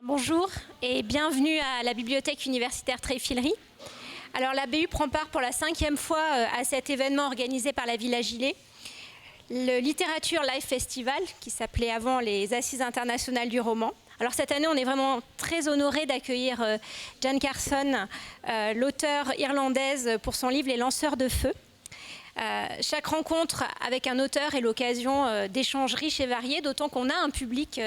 Bonjour et bienvenue à la Bibliothèque universitaire Tréfilerie. Alors la BU prend part pour la 5e fois à cet événement organisé par la Villa Gilet, le Littérature Live Festival, qui s'appelait avant les Assises internationales du roman. Alors cette année, on est vraiment très honorés d'accueillir Jan Carson, l'auteure irlandaise, pour son livre Les Lanceurs de Feu. Chaque rencontre avec un auteur est l'occasion d'échanges riches et variés, d'autant qu'on a un public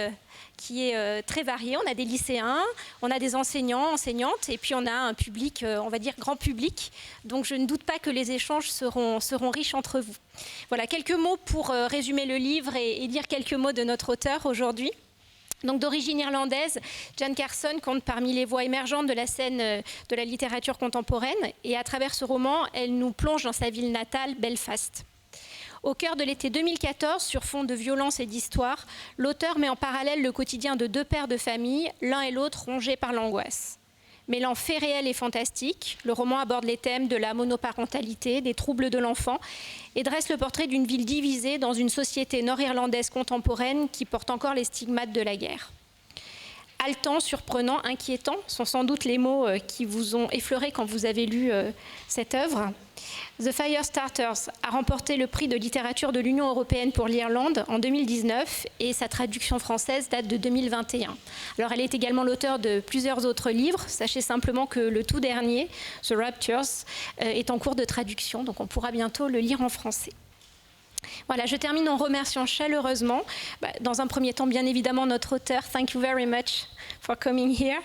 qui est très varié. On a des lycéens, on a des enseignants, enseignantes, et puis on a un public, on va dire grand public. Donc je ne doute pas que les échanges seront riches entre vous. Voilà, quelques mots pour résumer le livre et dire quelques mots de notre auteur aujourd'hui. Donc d'origine irlandaise, Jan Carson compte parmi les voix émergentes de la scène de la littérature contemporaine, et à travers ce roman, elle nous plonge dans sa ville natale, Belfast. Au cœur de l'été 2014, sur fond de violence et d'histoire, l'auteur met en parallèle le quotidien de deux pères de famille, l'un et l'autre rongés par l'angoisse. Mêlant faits réels et fantastiques, le roman aborde les thèmes de la monoparentalité, des troubles de l'enfant, et dresse le portrait d'une ville divisée dans une société nord-irlandaise contemporaine qui porte encore les stigmates de la guerre. Haletant, surprenant, inquiétant sont sans doute les mots qui vous ont effleuré quand vous avez lu cette œuvre. The Firestarters a remporté le prix de littérature de l'Union européenne pour l'Irlande en 2019 et sa traduction française date de 2021. Alors elle est également l'auteur de plusieurs autres livres. Sachez simplement que le tout dernier, The Raptures, est en cours de traduction, donc on pourra bientôt le lire en français. Voilà, je termine en remerciant chaleureusement, dans un premier temps bien évidemment notre auteur, thank you very much for coming here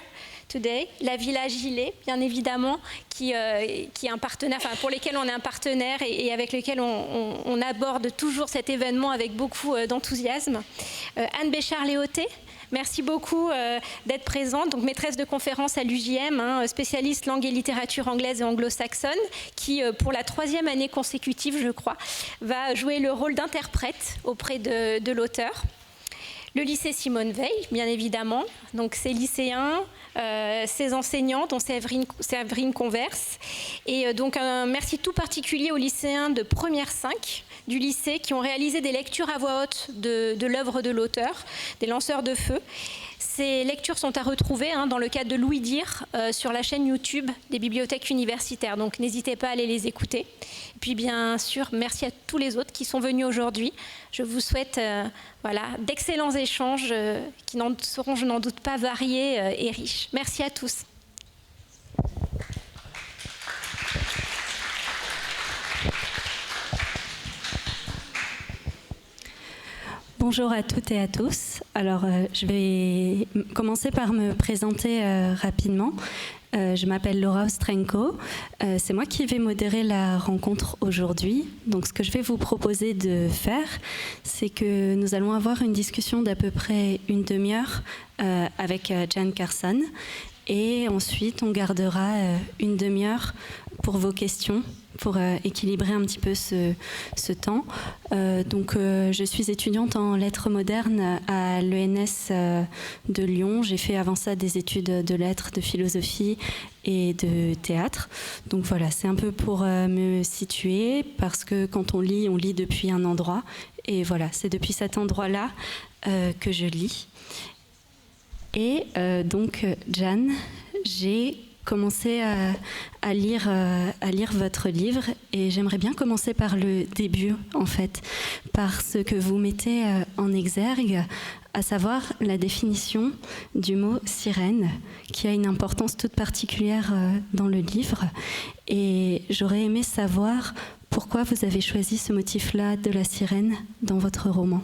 today, la Villa Gilet bien évidemment, qui est un partenaire, enfin, pour lesquels on est un partenaire et avec lesquels on aborde toujours cet événement avec beaucoup d'enthousiasme. Anne Béchard-Léoté, merci beaucoup d'être présente, donc maîtresse de conférence à l'UJM, spécialiste langue et littérature anglaise et anglo-saxonne, qui pour la 3e année consécutive, je crois, va jouer le rôle d'interprète auprès de l'auteur. Le lycée Simone Veil, bien évidemment, donc ses lycéens, ses enseignants, dont Séverine Converse. Et donc un merci tout particulier aux lycéens de première 5 du lycée qui ont réalisé des lectures à voix haute de l'œuvre de l'auteur, des Lanceurs de Feu. Ces lectures sont à retrouver dans le cadre de Louis Dire sur la chaîne YouTube des bibliothèques universitaires. Donc n'hésitez pas à aller les écouter. Et puis bien sûr, merci à tous les autres qui sont venus aujourd'hui. Je vous souhaite d'excellents échanges qui seront, je n'en doute pas, variés et riches. Merci à tous. Bonjour à toutes et à tous. Alors, je vais commencer par me présenter rapidement. Je m'appelle Laura Ostrenko. C'est moi qui vais modérer la rencontre aujourd'hui. Donc, ce que je vais vous proposer de faire, c'est que nous allons avoir une discussion d'à peu près une demi-heure avec Jan Carson. Et ensuite, on gardera une demi-heure pour vos questions, pour équilibrer un petit peu ce temps. Je suis étudiante en lettres modernes à l'ENS de Lyon. J'ai fait avant ça des études de lettres, de philosophie et de théâtre. Donc voilà, c'est un peu pour me situer, parce que quand on lit depuis un endroit. Et voilà, c'est depuis cet endroit-là que je lis. Et Jan, j'ai commencé à lire votre livre, et j'aimerais bien commencer par le début, en fait, par ce que vous mettez en exergue, à savoir la définition du mot sirène, qui a une importance toute particulière dans le livre. Et j'aurais aimé savoir pourquoi vous avez choisi ce motif-là de la sirène dans votre roman.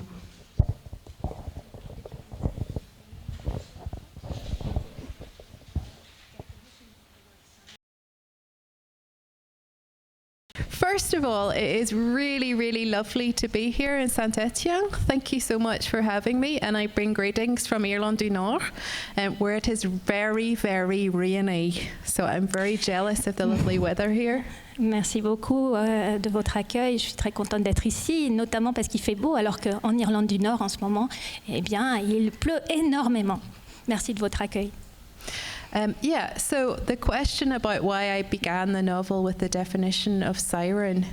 First of all, it is really, really lovely to be here in Saint-Étienne. Thank you so much for having me, and I bring greetings from Irlande du Nord, where it is very, very rainy. So I'm very jealous of the lovely weather here. Merci beaucoup de votre accueil. Je suis très contente d'être ici, notamment parce qu'il fait beau, alors qu'en Irlande du Nord, en ce moment, il pleut énormément. Merci de votre accueil. Yeah, so the question about why I began the novel with the definition of siren.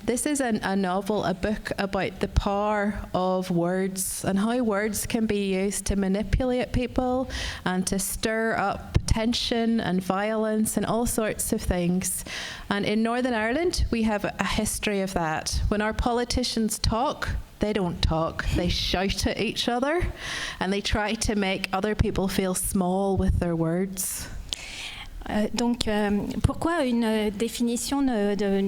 This is a novel, a book about the power of words and how words can be used to manipulate people and to stir up tension and violence and all sorts of things. And in Northern Ireland, we have a history of that. When our politicians talk, they don't talk, they shout at each other and they try to make other people feel small with their words. Donc, pourquoi une définition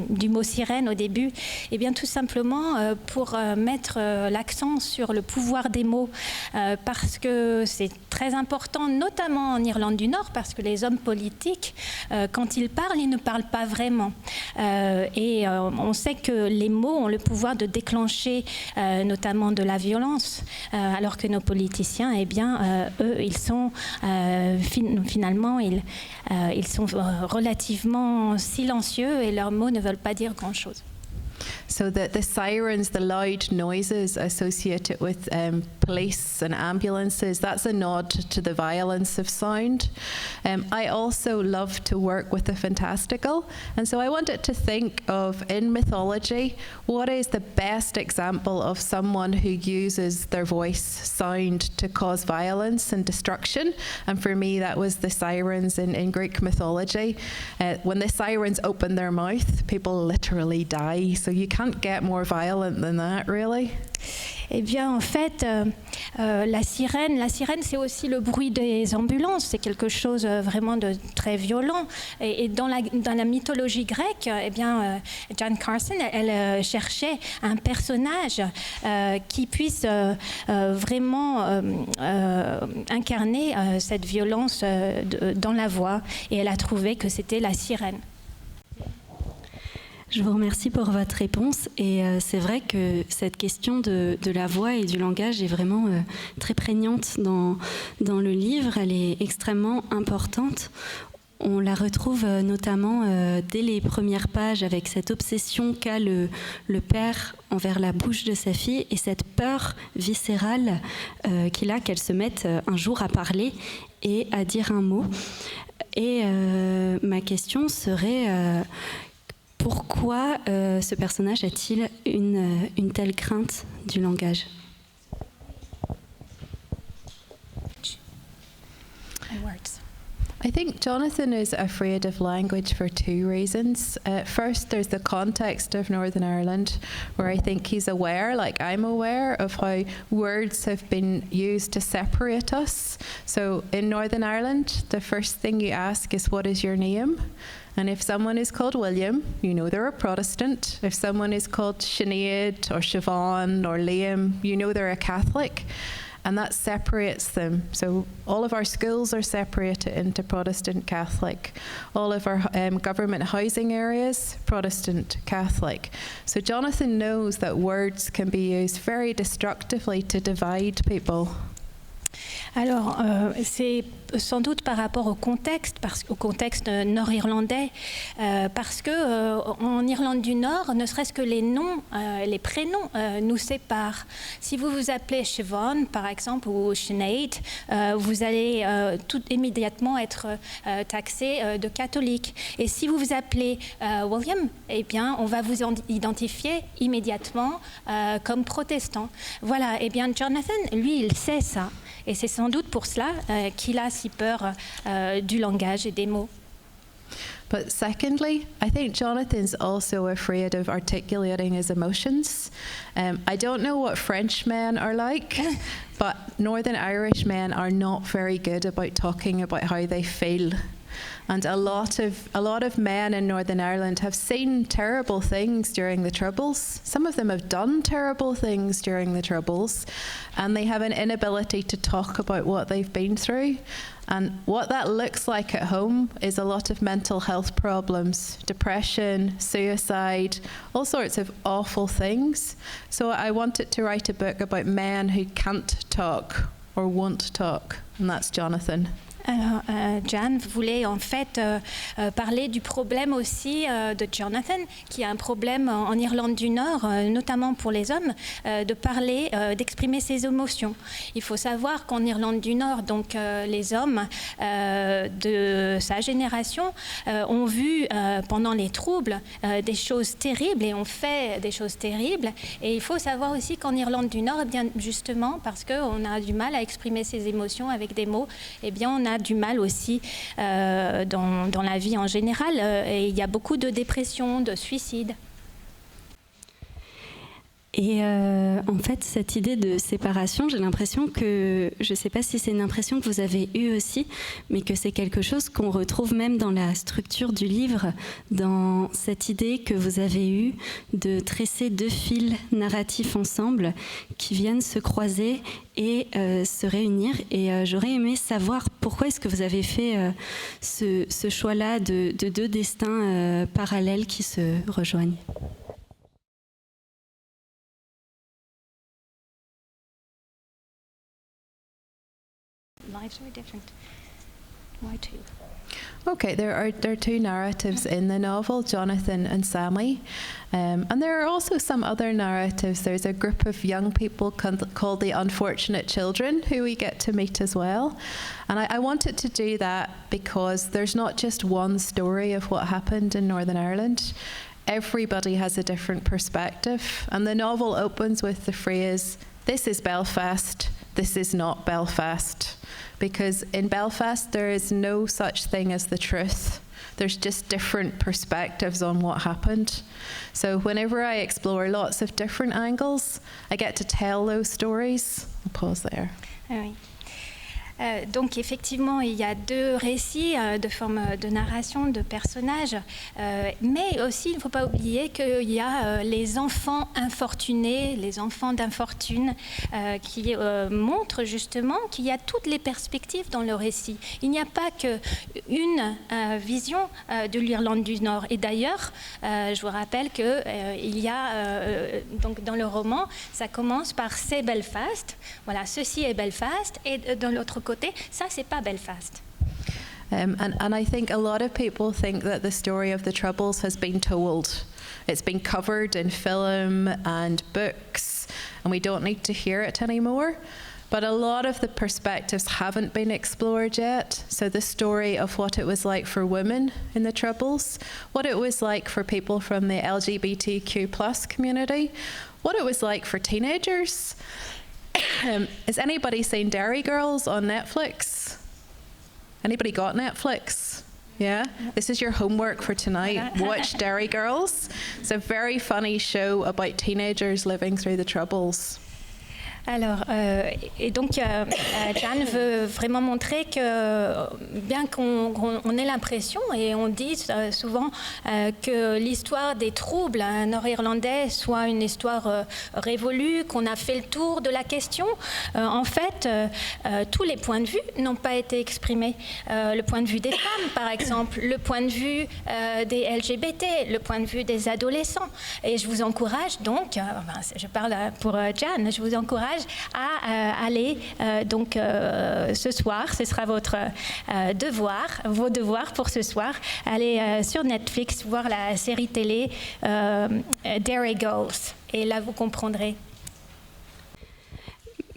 du mot sirène au début ? Eh bien, tout simplement pour mettre l'accent sur le pouvoir des mots, parce que c'est très important, notamment en Irlande du Nord, parce que les hommes politiques, quand ils ne parlent pas vraiment. Et on sait que les mots ont le pouvoir de déclencher notamment de la violence, alors que nos politiciens, eh bien, eux, ils sont finalement, ils sont relativement silencieux et leurs mots ne veulent pas dire grand-chose. So the sirens, the loud noises associated with police and ambulances, that's a nod to the violence of sound. I also love to work with the fantastical, and so I wanted to think of, in mythology, what is the best example of someone who uses their voice, sound, to cause violence and destruction? And for me, that was the sirens in Greek mythology. When the sirens open their mouth, people literally die. So you can't get more violent than that, really. Eh bien, en fait, la sirène, c'est aussi le bruit des ambulances. C'est quelque chose vraiment de très violent. Et dans la mythologie grecque, eh bien, Jan Carson, elle cherchait un personnage qui puisse vraiment incarner cette violence dans la voix. Et elle a trouvé que c'était la sirène. Je vous remercie pour votre réponse et c'est vrai que cette question de la voix et du langage est vraiment très prégnante dans le livre, elle est extrêmement importante. On la retrouve notamment dès les premières pages avec cette obsession qu'a le père envers la bouche de sa fille et cette peur viscérale qu'il a qu'elle se mette un jour à parler et à dire un mot. Et ma question serait... pourquoi ce personnage a-t-il une telle crainte du langage ? I think Jonathan is afraid of language for two reasons. First, there's the context of Northern Ireland, where I think he's aware, like I'm aware, of how words have been used to separate us. So in Northern Ireland, the first thing you ask is, what is your name? And if someone is called William, you know they're a Protestant. If someone is called Sinead or Siobhan or Liam, you know they're a Catholic. And that separates them. So all of our schools are separated into Protestant, Catholic. All of our government housing areas, Protestant, Catholic. So Jonathan knows that words can be used very destructively to divide people. Alors, c'est sans doute par rapport au contexte nord-irlandais, parce que en Irlande du Nord, ne serait-ce que les noms, les prénoms nous séparent. Si vous vous appelez Siobhan, par exemple, ou Sinead, vous allez tout immédiatement être taxé de catholique. Et si vous vous appelez William, eh bien, on va vous identifier immédiatement comme protestant. Voilà. Eh bien, Jonathan, lui, il sait ça. Et c'est sans doute pour cela qu'il a si peur du langage et des mots. But secondly, I think Jonathan's also afraid of articulating his emotions. I don't know what French men are like, but Northern Irish men are not very good about talking about how they feel. And a lot of men in Northern Ireland have seen terrible things during the Troubles. Some of them have done terrible things during the Troubles, and they have an inability to talk about what they've been through. And what that looks like at home is a lot of mental health problems, depression, suicide, all sorts of awful things. So I wanted to write a book about men who can't talk or won't talk, and that's Jonathan. Alors, Jan voulait en fait parler du problème aussi de Jonathan, qui a un problème en Irlande du Nord, notamment pour les hommes, de parler, d'exprimer ses émotions. Il faut savoir qu'en Irlande du Nord, donc les hommes de sa génération ont vu pendant les troubles des choses terribles et ont fait des choses terribles. Et il faut savoir aussi qu'en Irlande du Nord, eh bien, justement, parce qu'on a du mal à exprimer ses émotions avec des mots, eh bien, on a du mal aussi dans la vie en général. Et il y a beaucoup de dépression, de suicide. Et en fait, cette idée de séparation, j'ai l'impression que, je ne sais pas si c'est une impression que vous avez eue aussi, mais que c'est quelque chose qu'on retrouve même dans la structure du livre, dans cette idée que vous avez eue de tresser deux fils narratifs ensemble qui viennent se croiser et se réunir. Et j'aurais aimé savoir pourquoi est-ce que vous avez fait ce choix-là de deux destins parallèles qui se rejoignent. Lives are different. Why two? Okay, there are two narratives in the novel, Jonathan and Sammy. And there are also some other narratives. There's a group of young people called the Unfortunate Children who we get to meet as well. And I wanted to do that because there's not just one story of what happened in Northern Ireland. Everybody has a different perspective. And the novel opens with the phrase, "This is Belfast, this is not Belfast." Because in Belfast, there is no such thing as the truth. There's just different perspectives on what happened. So whenever I explore lots of different angles, I get to tell those stories. I'll pause there. Ah oui. Donc effectivement, il y a deux récits de forme de narration, de personnages, mais aussi il ne faut pas oublier qu'il y a les enfants infortunés, les enfants d'infortune, qui montrent justement qu'il y a toutes les perspectives dans le récit. Il n'y a pas qu'une vision de l'Irlande du Nord. Et d'ailleurs, je vous rappelle qu'il y a, donc dans le roman, ça commence par « c'est Belfast », voilà, ceci est Belfast, et de l'autre côté, ça c'est pas Belfast. And I think a lot of people think that the story of the Troubles has been told. It's been covered in film and books, and we don't need to hear it anymore. But a lot of the perspectives haven't been explored yet. So the story of what it was like for women in the Troubles, what it was like for people from the LGBTQ+ community, what it was like for teenagers. Has anybody seen Derry Girls on Netflix? Anybody got Netflix? Yeah? This is your homework for tonight. Watch Derry Girls. It's a very funny show about teenagers living through the Troubles. Alors, et donc, Jan veut vraiment montrer que, bien qu'on ait l'impression, et on dit souvent que l'histoire des troubles nord-irlandais soit une histoire révolue, qu'on a fait le tour de la question, en fait, tous les points de vue n'ont pas été exprimés. Le point de vue des femmes, par exemple, le point de vue des LGBT, le point de vue des adolescents. Et je vous encourage donc, je parle pour Jan, je vous encourage à aller donc ce soir, ce sera votre vos devoirs pour ce soir, aller sur Netflix voir la série télé Derry Girls, et là vous comprendrez.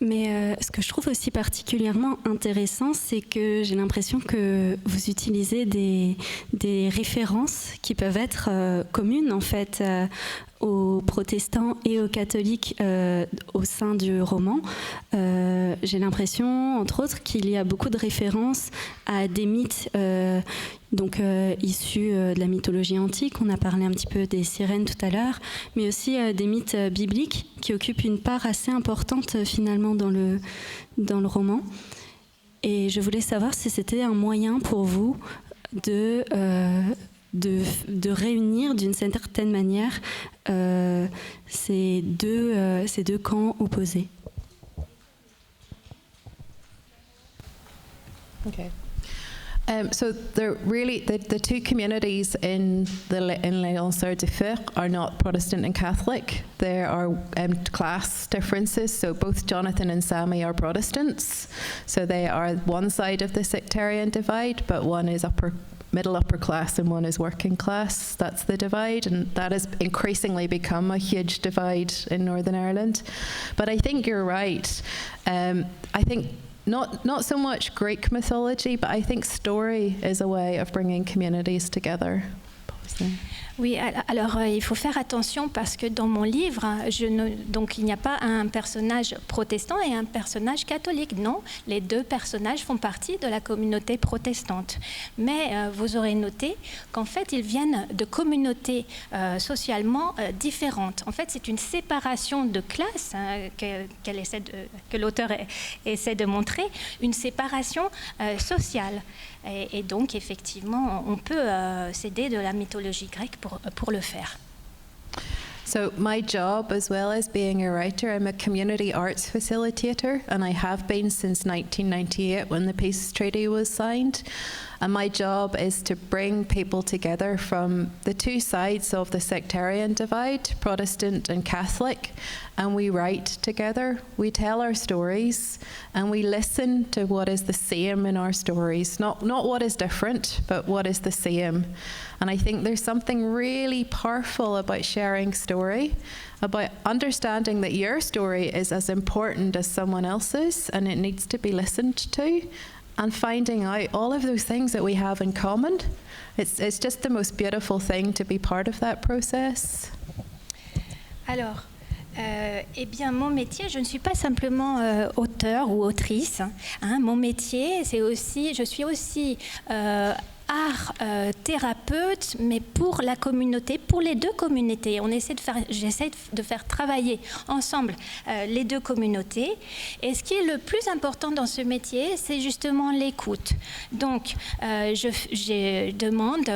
Mais ce que je trouve aussi particulièrement intéressant, c'est que j'ai l'impression que vous utilisez des références qui peuvent être communes en fait aux protestants et aux catholiques au sein du roman. J'ai l'impression, entre autres, qu'il y a beaucoup de références à des mythes issus de la mythologie antique. On a parlé un petit peu des sirènes tout à l'heure, mais aussi des mythes bibliques qui occupent une part assez importante finalement dans le roman. Et je voulais savoir si c'était un moyen pour vous de réunir d'une certaine manière ces deux camps opposés. Okay. So they're really the two communities in Les Lanceurs du Feu are not Protestant and Catholic. There are class differences. So both Jonathan and Sammy are Protestants. So they are one side of the sectarian divide, but one is middle upper class and one is working class. That's the divide, and that has increasingly become a huge divide in Northern Ireland. But I think you're right. I think not so much Greek mythology, but I think story is a way of bringing communities together. Oui, alors il faut faire attention parce que dans mon livre, donc il n'y a pas un personnage protestant et un personnage catholique. Non, les deux personnages font partie de la communauté protestante. Mais vous aurez noté qu'en fait, ils viennent de communautés socialement différentes. En fait, c'est une séparation de classe que l'auteur essaie de montrer, une séparation sociale. Et donc, effectivement, on peut s'aider de la mythologie grecque pour le faire. So my job, as well as being a writer, I'm a community arts facilitator, and I have been since 1998 when the peace treaty was signed. And my job is to bring people together from the two sides of the sectarian divide, Protestant and Catholic, and we write together, we tell our stories, and we listen to what is the same in our stories. Not what is different, but what is the same. And I think there's something really powerful about sharing story, about understanding that your story is as important as someone else's, and it needs to be listened to. And finding out all of those things that we have in common. It's just the most beautiful thing to be part of that process. Alors, eh bien, mon métier, je ne suis pas simplement auteur ou autrice. Hein. Mon métier, je suis aussi art thérapeute, mais pour la communauté, pour les deux communautés. J'essaie de faire travailler ensemble les deux communautés. Et ce qui est le plus important dans ce métier, c'est justement l'écoute. Donc, je demande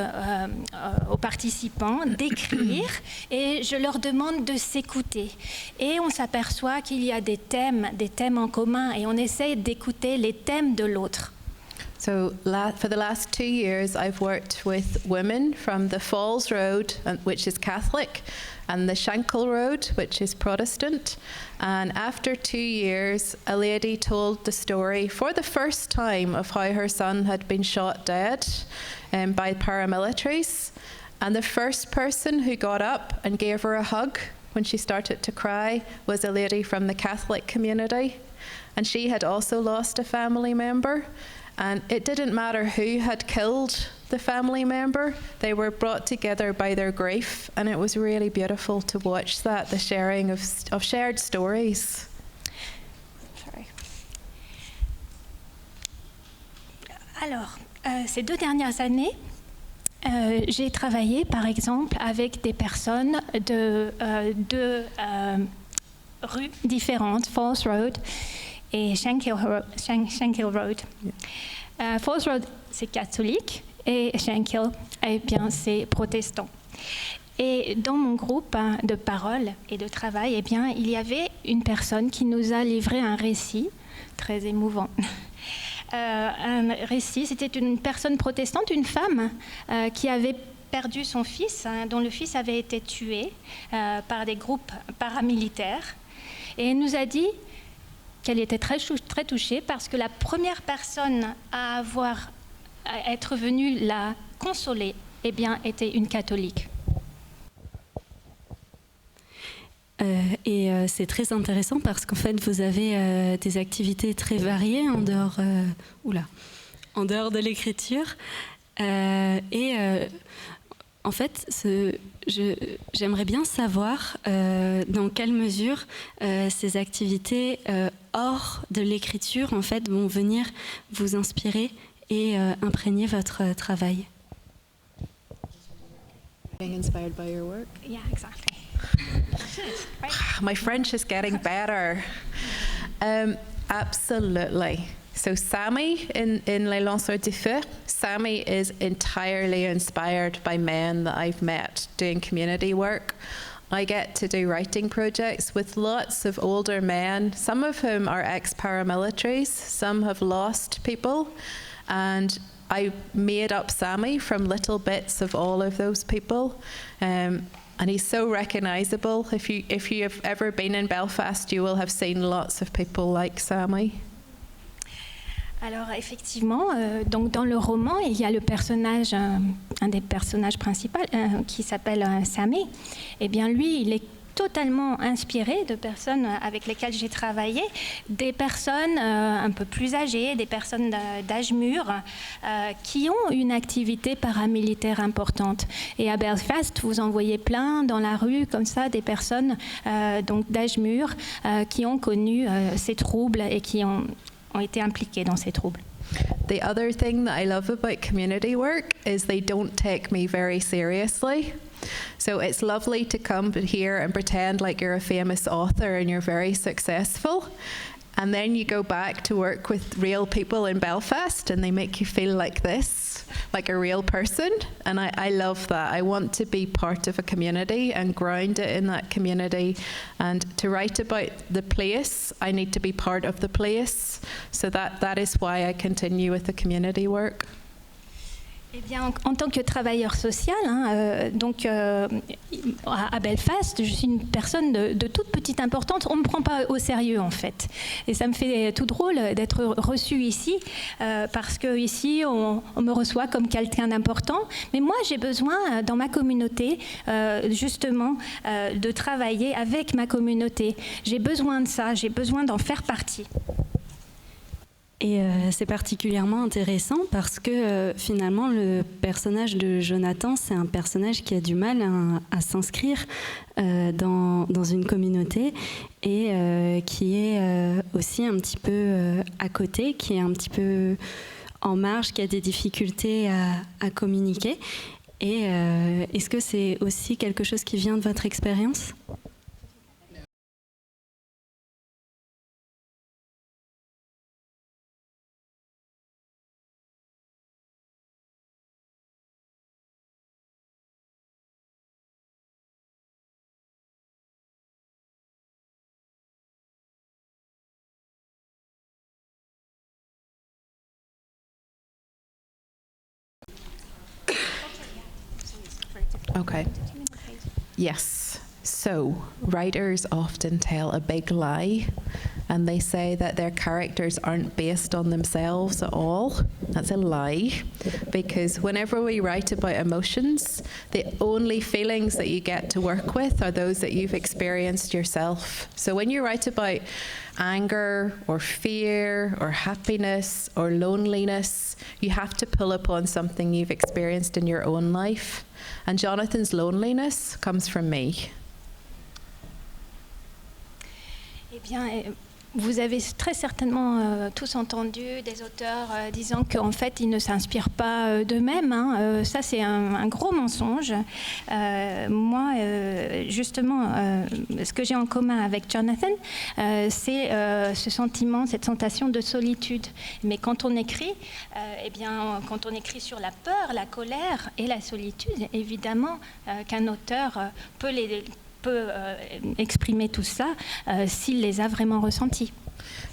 aux participants d'écrire et je leur demande de s'écouter. Et on s'aperçoit qu'il y a des thèmes en commun et on essaie d'écouter les thèmes de l'autre. So for the last 2 years, I've worked with women from the Falls Road, which is Catholic, and the Shankill Road, which is Protestant. And after 2 years, a lady told the story for the first time of how her son had been shot dead by paramilitaries. And the first person who got up and gave her a hug when she started to cry was a lady from the Catholic community. And she had also lost a family member. And it didn't matter who had killed the family member, they were brought together by their grief, and it was really beautiful to watch that, the sharing of shared stories. Sorry. Alors, ces 2 dernières années, j'ai travaillé par exemple avec des personnes de 2 rues différentes, Falls Road et Shankill Road. Yeah. Falls Road, c'est catholique et Shankill, eh bien, c'est protestant. Et dans mon groupe de parole et de travail, eh bien, il y avait une personne qui nous a livré un récit très émouvant. Un récit, c'était une personne protestante, une femme qui avait perdu son fils, dont le fils avait été tué par des groupes paramilitaires. Et elle nous a dit qu'elle était très touchée parce que la première personne à être venue la consoler, eh bien, était une catholique. C'est très intéressant parce qu'en fait, vous avez des activités très variées en dehors de l'écriture. En fait, j'aimerais bien savoir dans quelle mesure ces activités hors de l'écriture en fait, vont venir vous inspirer et imprégner votre travail. Being inspired by your work? Yeah, exactly. My French is getting better. Absolutely. So Sammy in Les Lanceurs du Feu, Sammy is entirely inspired by men that I've met doing community work. I get to do writing projects with lots of older men, some of whom are ex-paramilitaries, some have lost people, and I made up Sammy from little bits of all of those people. And he's so recognisable. If you have ever been in Belfast, you will have seen lots of people like Sammy. Alors effectivement, donc dans le roman, il y a le personnage, un des personnages principaux, qui s'appelle Sammy. Eh bien lui, il est totalement inspiré de personnes avec lesquelles j'ai travaillé, des personnes un peu plus âgées, des personnes d'âge mûr, qui ont une activité paramilitaire importante. Et à Belfast, vous en voyez plein dans la rue, comme ça, des personnes donc d'âge mûr qui ont connu ces troubles et qui ont été impliqués dans ces troubles. The other thing that I love about community work is they don't take me very seriously. So it's lovely to come here and pretend like you're a famous author and you're very successful. And then you go back to work with real people in Belfast and they make you feel like this, like a real person. And I love that. I want to be part of a community and ground it in that community. And to write about the place, I need to be part of the place. So that is why I continue with the community work. Eh bien, en tant que travailleur social, donc à Belfast, je suis une personne de toute petite importance. On ne me prend pas au sérieux en fait, et ça me fait tout drôle d'être reçue ici parce que ici on me reçoit comme quelqu'un d'important. Mais moi, j'ai besoin dans ma communauté justement de travailler avec ma communauté. J'ai besoin de ça. J'ai besoin d'en faire partie. Et c'est particulièrement intéressant parce que finalement le personnage de Jonathan, c'est un personnage qui a du mal à s'inscrire dans une communauté et qui est aussi un petit peu à côté, qui est un petit peu en marge, qui a des difficultés à communiquer. Et est-ce que c'est aussi quelque chose qui vient de votre expérience ? Okay. Yes. So, writers often tell a big lie and they say that their characters aren't based on themselves at all. That's a lie, because whenever we write about emotions, the only feelings that you get to work with are those that you've experienced yourself. So when you write about anger or fear or happiness or loneliness, you have to pull upon something you've experienced in your own life. And Jonathan's loneliness comes from me. Eh bien, vous avez très certainement tous entendu des auteurs disant qu'en fait, ils ne s'inspirent pas d'eux-mêmes. Ça, c'est un gros mensonge. Moi, justement, ce que j'ai en commun avec Jonathan, c'est ce sentiment, cette sensation de solitude. Mais quand on écrit, eh bien, quand on écrit sur la peur, la colère et la solitude, évidemment qu'un auteur peut exprimer tout ça s'il les a vraiment ressentis.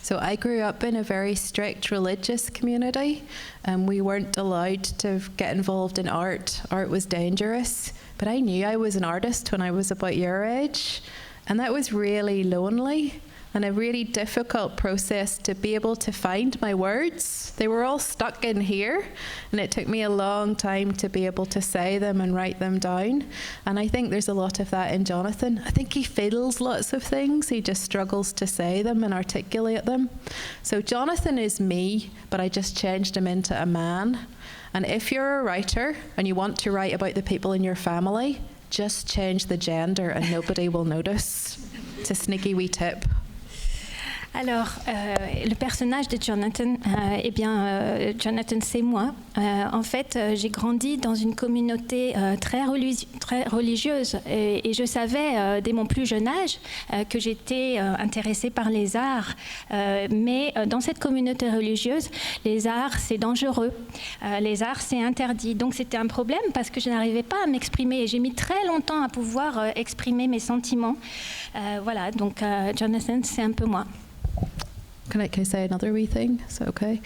So I grew up in a very strict religious community and we weren't allowed to get involved in art. Art was dangerous, but I knew I was an artist when I was about your age, and that was really lonely and a really difficult process to be able to find my words. They were all stuck in here, and it took me a long time to be able to say them and write them down. And I think there's a lot of that in Jonathan. I think he feels lots of things, he just struggles to say them and articulate them. So Jonathan is me, but I just changed him into a man. And if you're a writer and you want to write about the people in your family, just change the gender and nobody will notice. It's a sneaky wee tip. Alors, le personnage de Jonathan, eh bien, Jonathan, c'est moi. En fait, j'ai grandi dans une communauté très religieuse et je savais dès mon plus jeune âge que j'étais intéressée par les arts. Mais dans cette communauté religieuse, les arts, c'est dangereux. Les arts, c'est interdit. Donc, c'était un problème parce que je n'arrivais pas à m'exprimer. Et j'ai mis très longtemps à pouvoir exprimer mes sentiments. Voilà, donc Jonathan, c'est un peu moi. can I say another wee thing? Is that okay?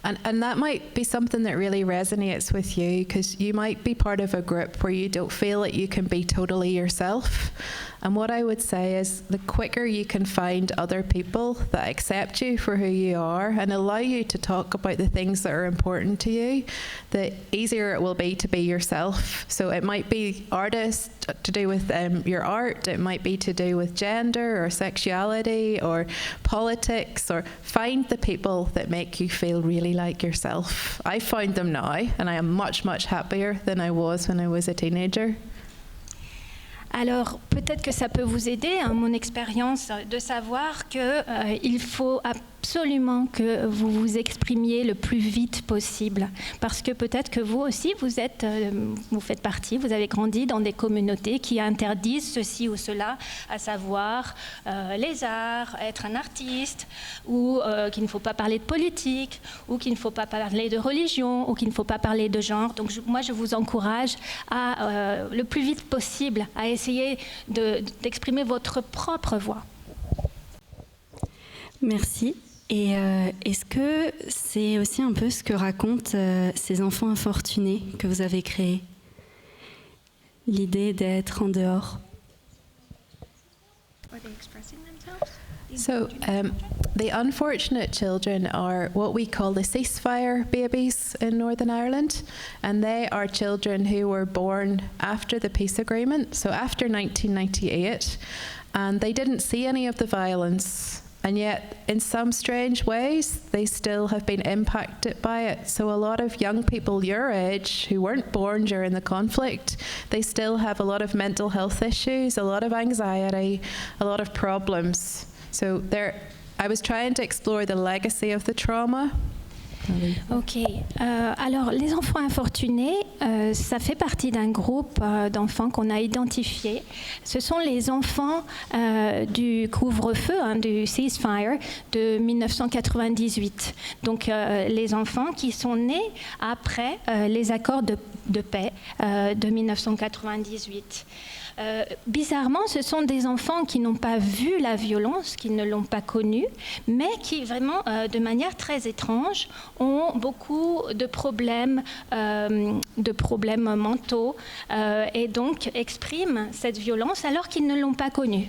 And that might be something that really resonates with you, because you might be part of a group where you don't feel that you can be totally yourself. And what I would say is the quicker you can find other people that accept you for who you are and allow you to talk about the things that are important to you, the easier it will be to be yourself. So it might be artists to do with your art, it might be to do with gender or sexuality or politics, or find the people that make you feel really like yourself. I found them now, and I am much, much happier than I was when I was a teenager. Alors, peut-être que ça peut vous aider, hein, mon expérience, de savoir qu'il faut absolument que vous vous exprimiez le plus vite possible. Parce que peut-être que vous aussi, vous faites partie, vous avez grandi dans des communautés qui interdisent ceci ou cela, à savoir les arts, être un artiste, ou qu'il ne faut pas parler de politique, ou qu'il ne faut pas parler de religion, ou qu'il ne faut pas parler de genre. Donc moi, je vous encourage à, le plus vite possible, à essayer d'exprimer votre propre voix. Merci. Et est-ce que c'est aussi un peu ce que racontent ces enfants infortunés que vous avez créés? L'idée d'être en dehors. So the unfortunate children are what we call the ceasefire babies in Northern Ireland, and they are children who were born after the peace agreement, so after 1998, and they didn't see any of the violence. And yet, in some strange ways, they still have been impacted by it. So a lot of young people your age who weren't born during the conflict, they still have a lot of mental health issues, a lot of anxiety, a lot of problems. So I was trying to explore the legacy of the trauma. Ok. Alors, les enfants infortunés, ça fait partie d'un groupe d'enfants qu'on a identifié. Ce sont les enfants du couvre-feu, hein, du ceasefire de 1998. Donc, les enfants qui sont nés après les accords de paix de 1998. Bizarrement, ce sont des enfants qui n'ont pas vu la violence, qui ne l'ont pas connue, mais qui vraiment, de manière très étrange, ont beaucoup de problèmes mentaux et donc expriment cette violence alors qu'ils ne l'ont pas connue.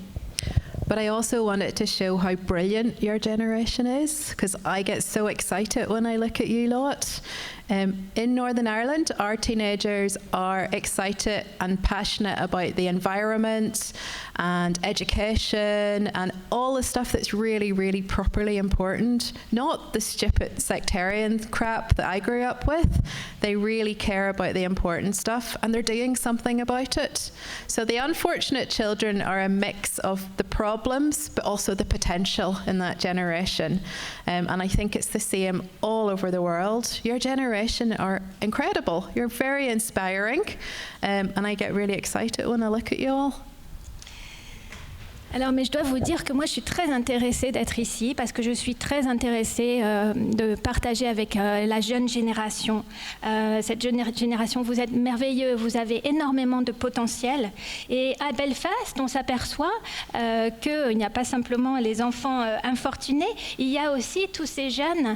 But I also wanted to show how brilliant your generation is, because I get so excited when I look at you lot. In Northern Ireland, our teenagers are excited and passionate about the environment and education and all the stuff that's really, really properly important. Not the stupid sectarian crap that I grew up with. They really care about the important stuff, and they're doing something about it. So the unfortunate children are a mix of the problems, but also the potential in that generation. And I think it's the same all over the world. Your generation are incredible. You're very inspiring, and I get really excited when I look at you all. Alors, mais je dois vous dire que moi, je suis très intéressée d'être ici parce que je suis très intéressée de partager avec la jeune génération. Cette jeune génération, vous êtes merveilleux, vous avez énormément de potentiel. Et à Belfast, on s'aperçoit qu'il n'y a pas simplement les enfants infortunés, il y a aussi tous ces jeunes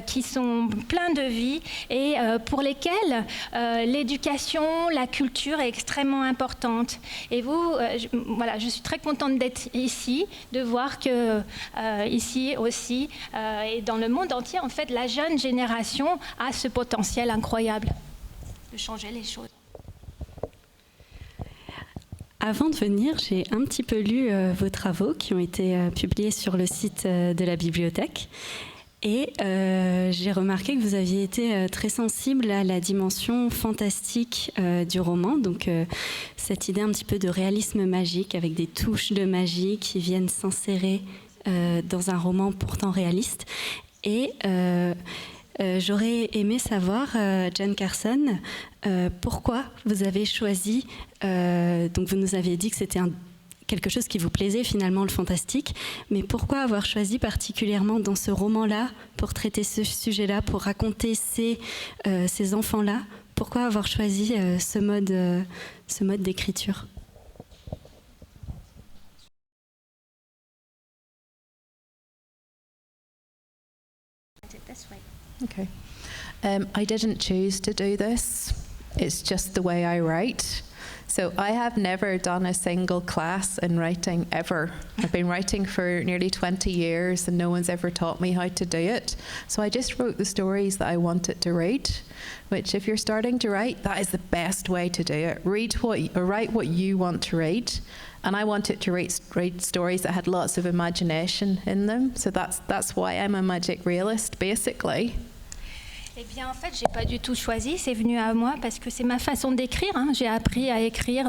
qui sont pleins de vie et pour lesquels l'éducation, la culture est extrêmement importante. Et vous, voilà, je suis très contente d'être ici, de voir que ici aussi et dans le monde entier, en fait, la jeune génération a ce potentiel incroyable de changer les choses. Avant de venir, j'ai un petit peu lu vos travaux qui ont été publiés sur le site de la bibliothèque. Et j'ai remarqué que vous aviez été très sensible à la dimension fantastique du roman, donc cette idée un petit peu de réalisme magique avec des touches de magie qui viennent s'insérer dans un roman pourtant réaliste. Et j'aurais aimé savoir, Jen Carson, pourquoi vous avez choisi, donc vous nous aviez dit que c'était quelque chose qui vous plaisait finalement, le fantastique, mais pourquoi avoir choisi particulièrement dans ce roman-là, pour traiter ce sujet-là, pour raconter ces enfants-là, pourquoi avoir choisi ce mode d'écriture ? this way. Okay. I didn't choose to do this. It's just the way I write. So I have never done a single class in writing ever. I've been writing for nearly 20 years and no one's ever taught me how to do it. So I just wrote the stories that I wanted to read, which if you're starting to write, that is the best way to do it. Write what you want to read. And I wanted to write stories that had lots of imagination in them. So that's why I'm a magic realist, basically. Eh bien, en fait, j'ai pas du tout choisi. C'est venu à moi parce que c'est ma façon d'écrire. Hein. J'ai appris à écrire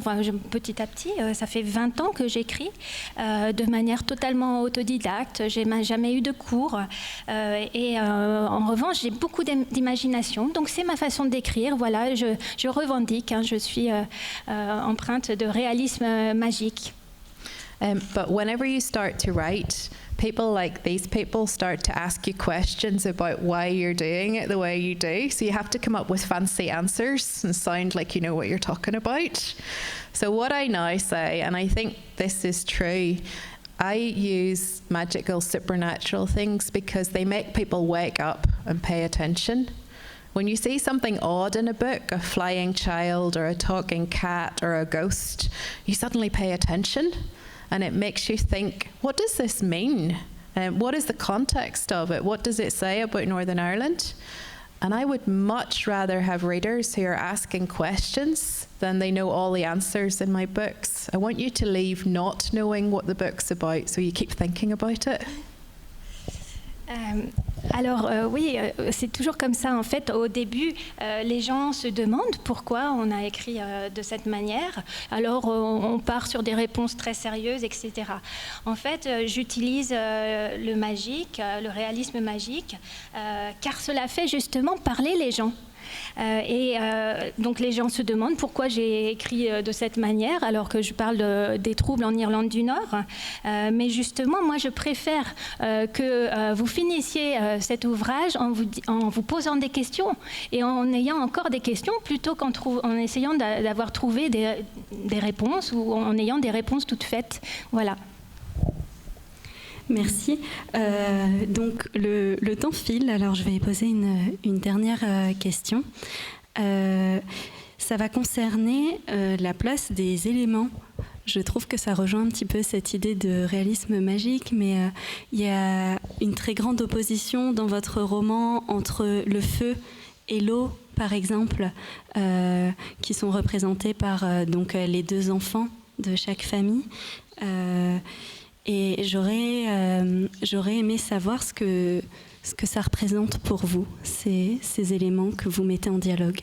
petit à petit. Ça fait 20 ans que j'écris de manière totalement autodidacte. J'ai jamais eu de cours. En revanche, j'ai beaucoup d'imagination. Donc, c'est ma façon d'écrire. Voilà, je revendique. Hein. Je suis empreinte de réalisme magique. But whenever you start to write, people like these people start to ask you questions about why you're doing it the way you do. So you have to come up with fancy answers and sound like you know what you're talking about. So what I now say, and I think this is true, I use magical, supernatural things because they make people wake up and pay attention. When you see something odd in a book, a flying child or a talking cat or a ghost, you suddenly pay attention. And it makes you think, what does this mean? What is the context of it? What does it say about Northern Ireland? And I would much rather have readers who are asking questions than they know all the answers in my books. I want you to leave not knowing what the book's about, so you keep thinking about it. Oui, c'est toujours comme ça. En fait, au début, les gens se demandent pourquoi on a écrit de cette manière. Alors, on part sur des réponses très sérieuses, etc. En fait, j'utilise le magique, le réalisme magique, car cela fait justement parler les gens. Donc les gens se demandent pourquoi j'ai écrit de cette manière alors que je parle des troubles en Irlande du Nord. Mais justement, moi je préfère que vous finissiez cet ouvrage en vous posant des questions et en ayant encore des questions plutôt qu'en essayant d'avoir trouvé des réponses ou en ayant des réponses toutes faites. Voilà. Merci. Donc le temps file, alors je vais poser une dernière question. Ça va concerner la place des éléments. Je trouve que ça rejoint un petit peu cette idée de réalisme magique, mais il y a une très grande opposition dans votre roman entre le feu et l'eau, par exemple, qui sont représentés par donc, les deux enfants de chaque famille. Et j'aurais aimé savoir ce que ça représente pour vous, ces éléments que vous mettez en dialogue.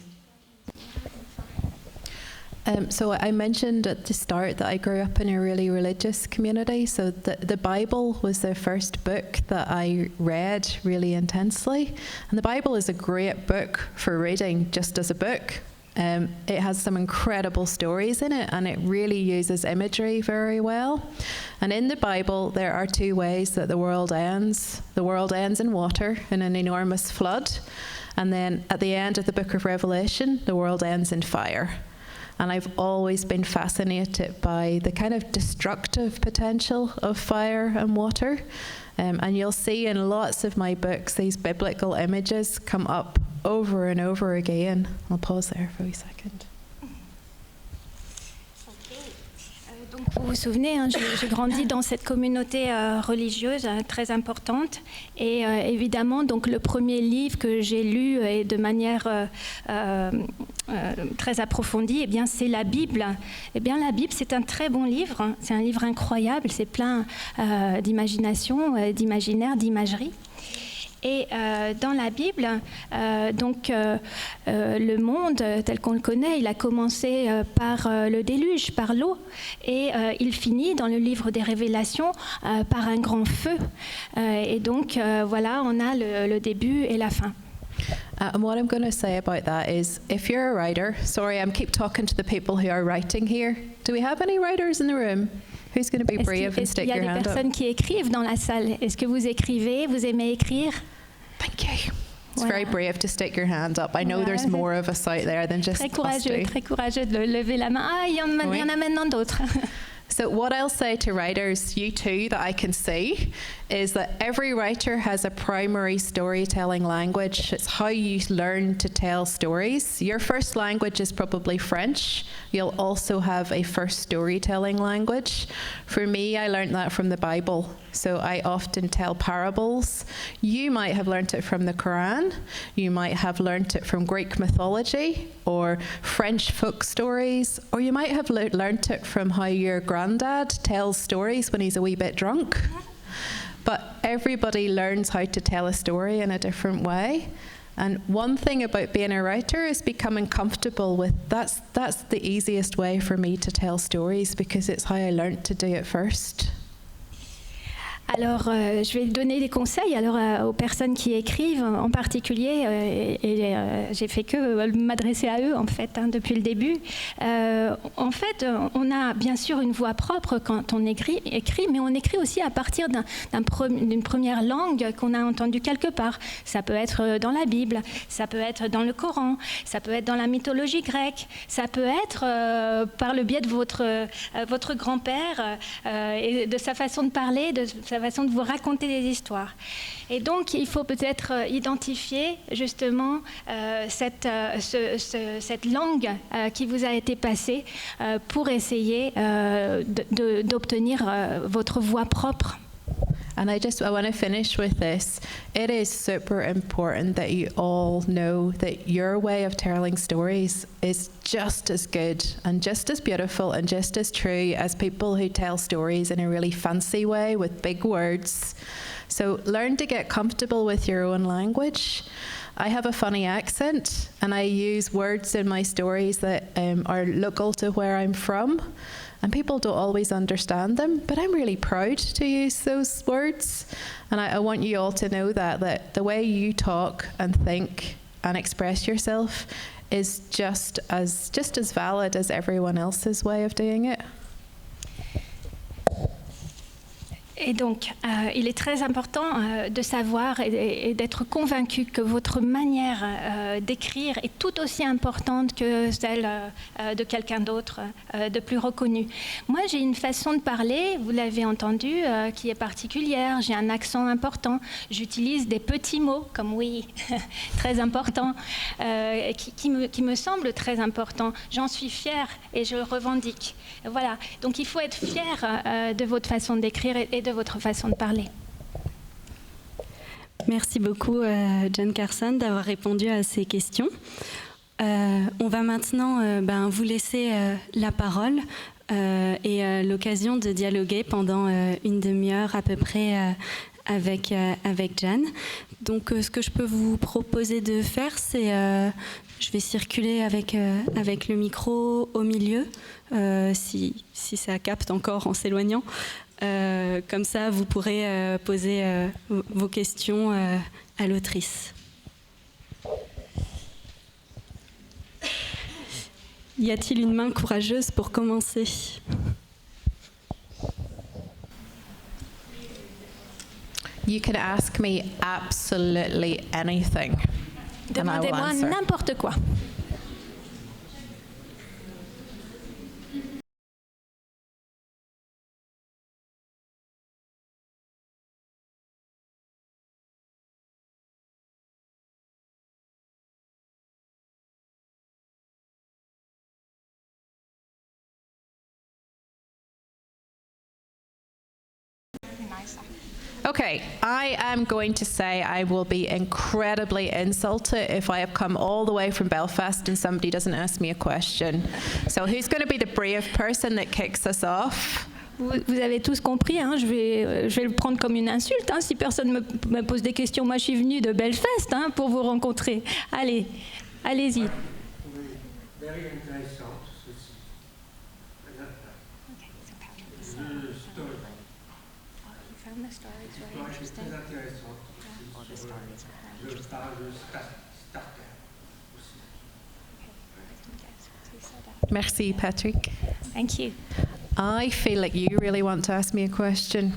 So I mentioned at the start that I grew up in a really religious community. So the Bible was the first book that I read really intensely. And the Bible is a great book for reading just as a book. It has some incredible stories in it and it really uses imagery very well. And in the Bible there are two ways that the world ends. The world ends in water, in an enormous flood. And then at the end of the book of Revelation, the world ends in fire. And I've always been fascinated by the kind of destructive potential of fire and water. And you'll see in lots of my books, these biblical images come up over and over again. I'll pause there for a second. Donc vous vous souvenez, hein, j'ai grandi dans cette communauté religieuse très importante et évidemment donc le premier livre que j'ai lu et de manière très approfondie, eh bien c'est la Bible. Eh bien la Bible c'est un très bon livre, hein. C'est un livre incroyable, c'est plein d'imagination, d'imaginaire, d'imagerie. Et dans la Bible, le monde tel qu'on le connaît, il a commencé par le déluge, par l'eau, et il finit dans le livre des Révélations par un grand feu. Et donc voilà, on a le début et la fin. And what I'm going to say about that is, if you're a writer, sorry, I keep talking to the people who are writing here. Do we have any writers in the room? Who's going to be brave and stick your hand up? Est-ce qu'il y a des personnes qui écrivent dans la salle? Est-ce que vous écrivez? Vous aimez écrire? Thank you. It's very brave to stick your hand up. I know there's more of us out there than just us two. Très courageux de lever la main. Ah, il y en a maintenant d'autres. So what I'll say to writers, you too, that I can see, is that every writer has a primary storytelling language. It's how you learn to tell stories. Your first language is probably French. You'll also have a first storytelling language. For me, I learned that from the Bible. So I often tell parables. You might have learned it from the Quran. You might have learned it from Greek mythology or French folk stories, or you might have learned it from how your granddad tells stories when he's a wee bit drunk. But everybody learns how to tell a story in a different way. And one thing about being a writer is becoming comfortable with that's the easiest way for me to tell stories because it's how I learned to do it first. Alors, je vais donner des conseils aux personnes qui écrivent en particulier, et j'ai fait que m'adresser à eux en fait depuis le début. En fait, on a bien sûr une voix propre quand on écrit, mais on écrit aussi à partir d'une première langue qu'on a entendue quelque part. Ça peut être dans la Bible, ça peut être dans le Coran, ça peut être dans la mythologie grecque, ça peut être par le biais de votre grand-père et de sa façon de parler, de sa façon de vous raconter des histoires. Et donc, il faut peut-être identifier justement cette langue qui vous a été passée pour essayer d'obtenir votre voix propre. And I want to finish with this. It is super important that you all know that your way of telling stories is just as good and just as beautiful and just as true as people who tell stories in a really fancy way with big words. So learn to get comfortable with your own language. I have a funny accent and I use words in my stories that are local to where I'm from. And people don't always understand them, but I'm really proud to use those words. And I want you all to know that the way you talk and think and express yourself is just as valid as everyone else's way of doing it. Et donc, il est très important de savoir et d'être convaincu que votre manière d'écrire est tout aussi importante que celle de quelqu'un d'autre, de plus reconnu. Moi, j'ai une façon de parler, vous l'avez entendu, qui est particulière. J'ai un accent important. J'utilise des petits mots comme oui, très important, qui me semblent très importants. J'en suis fière et je le revendique. Voilà. Donc, il faut être fier de votre façon d'écrire et de votre façon de parler. Merci beaucoup, Jen Carson, d'avoir répondu à ces questions. On va maintenant vous laisser la parole et l'occasion de dialoguer pendant une demi-heure à peu près avec Jen. Donc, ce que je peux vous proposer de faire, c'est je vais circuler avec le micro au milieu, si ça capte encore en s'éloignant. Comme ça, vous pourrez poser vos questions à l'autrice. Y a-t-il une main courageuse pour commencer ? You can ask me absolutely anything. Demandez-moi n'importe quoi. Okay, I am going to say I will be incredibly insulted if I have come all the way from Belfast and somebody doesn't ask me a question. So who's going to be the brave person that kicks us off? Vous avez tous compris, hein, je vais le prendre comme une insulte hein, si personne me pose des questions. Moi, je suis venue de Belfast hein, pour vous rencontrer. Allez, allez-y. Merci, Patrick. Thank you. I feel like you really want to ask me a question.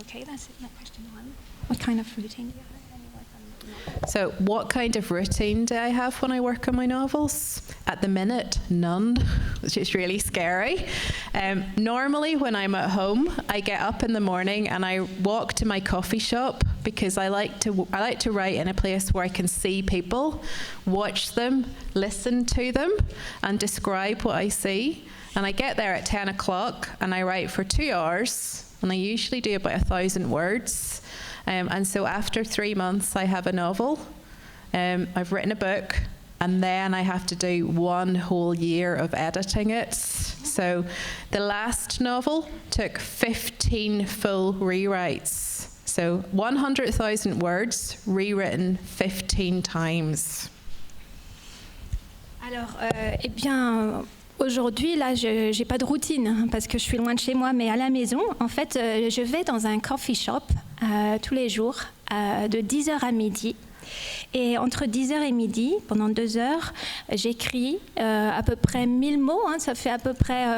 Okay, that's it. Question one. What kind of routine do you have? So what kind of routine do I have when I work on my novels? at the minute, none, which is really scary. Normally when I'm at home, I get up in the morning and I walk to my coffee shop because I like to write in a place where I can see people, watch them, listen to them, and describe what I see. And I get there at 10 o'clock and I write for 2 hours, and I usually do about 1,000 words. And so after 3 months, I have a novel. I've written a book. And then I have to do 1 whole year of editing it. So the last novel took 15 full rewrites. So 100,000 words rewritten 15 times. Alors, eh bien, aujourd'hui, là, je n'ai pas de routine hein, parce que je suis loin de chez moi, mais à la maison, en fait, je vais dans un coffee shop tous les jours de 10h à midi. Et entre 10h et midi, pendant 2 heures, j'écris à peu près 1000 mots. Hein, ça fait à peu près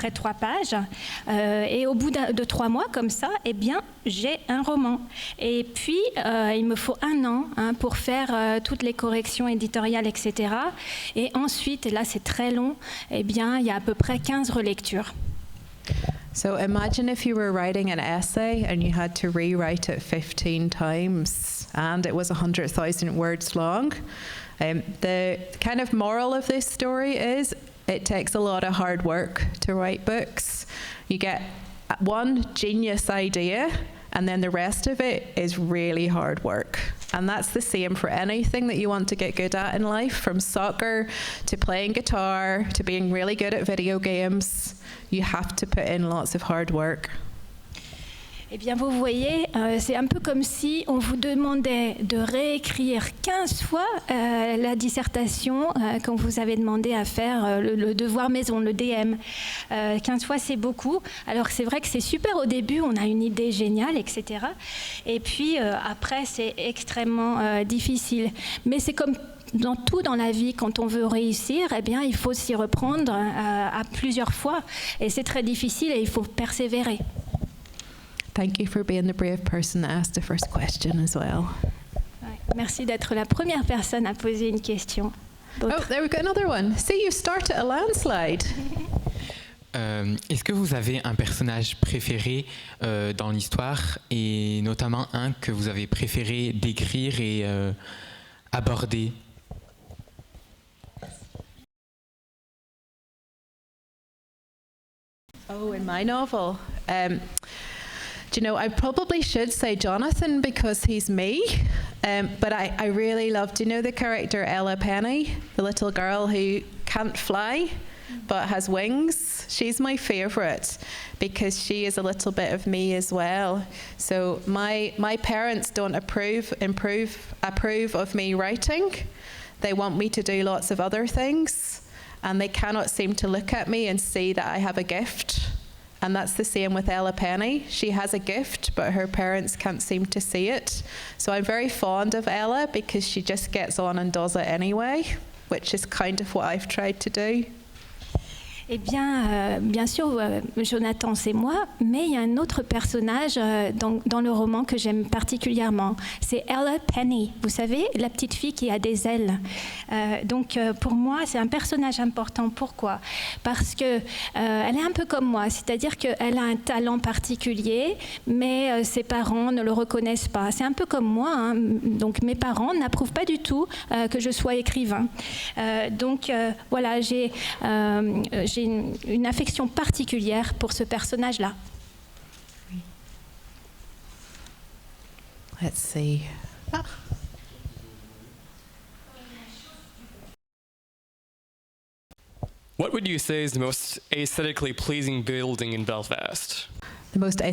3 pages. Et au bout de 3 mois, comme ça, eh bien, j'ai un roman. Et puis, il me faut 1 an hein, pour faire toutes les corrections éditoriales, etc. Et ensuite, et là c'est très long, eh bien, il y a à peu près 15 relectures. So imagine if you were writing an essay and you had to rewrite it 15 times and it was 100,000 words long. The kind of moral of this story is it takes a lot of hard work to write books. You get one genius idea and then the rest of it is really hard work. And that's the same for anything that you want to get good at in life, from soccer to playing guitar to being really good at video games. You have to put in lots of hard work. Eh bien, vous voyez, c'est un peu comme si on vous demandait de réécrire 15 fois la dissertation quand vous avez demandé à faire le devoir maison, le DM. 15 fois, c'est beaucoup. Alors, c'est vrai que c'est super au début, on a une idée géniale, etc. Et puis, après, c'est extrêmement difficile. Mais c'est comme dans tout dans la vie, quand on veut réussir, eh bien, il faut s'y reprendre à plusieurs fois. Et c'est très difficile et il faut persévérer. Thank you for being the brave person that asked the first question as well. Merci d'être la première personne à poser une question. Oh, there we go, another one. See, you started a landslide. Est-ce que vous avez un personnage préféré dans l'histoire, et notamment un que vous avez préféré décrire et aborder? Oh, in my novel? Do you know, I probably should say Jonathan because he's me, but I really love, do you know the character Ella Penny, the little girl who can't fly but has wings? She's my favourite because she is a little bit of me as well. So my parents don't approve of me writing. They want me to do lots of other things, and they cannot seem to look at me and see that I have a gift. And that's the same with Ella Penny. She has a gift, but her parents can't seem to see it. So I'm very fond of Ella because she just gets on and does it anyway, which is kind of what I've tried to do. Eh bien, bien sûr, Jonathan, c'est moi, mais il y a un autre personnage dans le roman que j'aime particulièrement. C'est Ella Penny, vous savez, la petite fille qui a des ailes. Donc, pour moi, c'est un personnage important. Pourquoi ? Parce qu'elle est un peu comme moi, c'est-à-dire qu'elle a un talent particulier, mais ses parents ne le reconnaissent pas. C'est un peu comme moi, hein. Donc mes parents n'approuvent pas du tout que je sois écrivain. Donc, voilà, j'ai une affection particulière pour ce personnage-là. Let's see. Ah. What would you say is the most aesthetically pleasing building in Belfast? The most I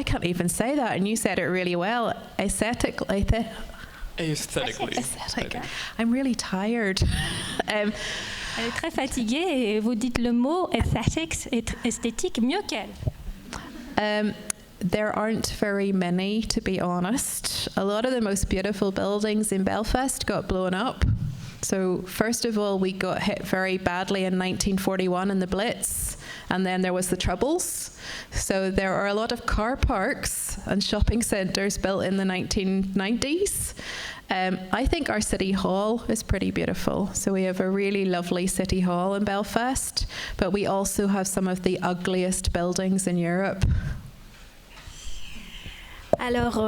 can't even say that, and you said it really well. Aesthetically. Aesthetic. I'm really tired. Elle est très fatiguée et vous dites le mot aesthetics, esthétique, mieux qu'elle. There aren't very many, to be honest. A lot of the most beautiful buildings in Belfast got blown up. So first of all, we got hit very badly in 1941 in the Blitz, and then there was the Troubles. So there are a lot of car parks and shopping centres built in the 1990s. I think our city hall is pretty beautiful. So we have a really lovely city hall in Belfast, but we also have some of the ugliest buildings in Europe. Alors,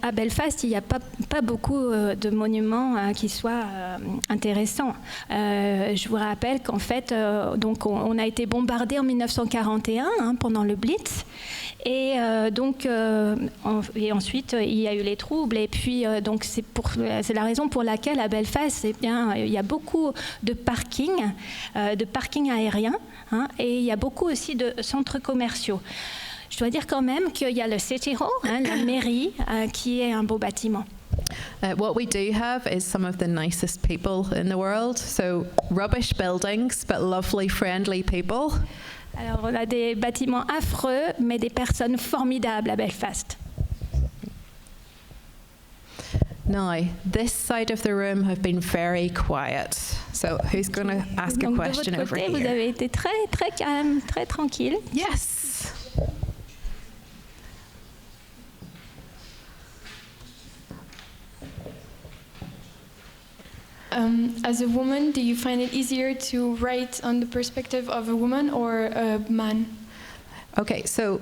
à Belfast, il n'y a pas beaucoup de monuments qui soient intéressants. Je vous rappelle qu'en fait, donc on a été bombardé en 1941 pendant le Blitz. Et et ensuite, il y a eu les troubles. Et puis, donc, c'est la raison pour laquelle à Belfast, il y a beaucoup de parkings aériens, et il y a beaucoup aussi de centres commerciaux. Je dois dire quand même qu'il y a le City Hall, la mairie, qui est un beau bâtiment. What we do have is some of the nicest people in the world. So rubbish buildings, but lovely, friendly people. Alors, on a des bâtiments affreux, mais des personnes formidables à Belfast. Now, this side of the room have been very quiet. So who's going to ask a Donc, question de votre over côté, vous here? avez été très, très calme, très tranquille. Yes. As a woman, do you find it easier to write on the perspective of a woman or a man? Okay, so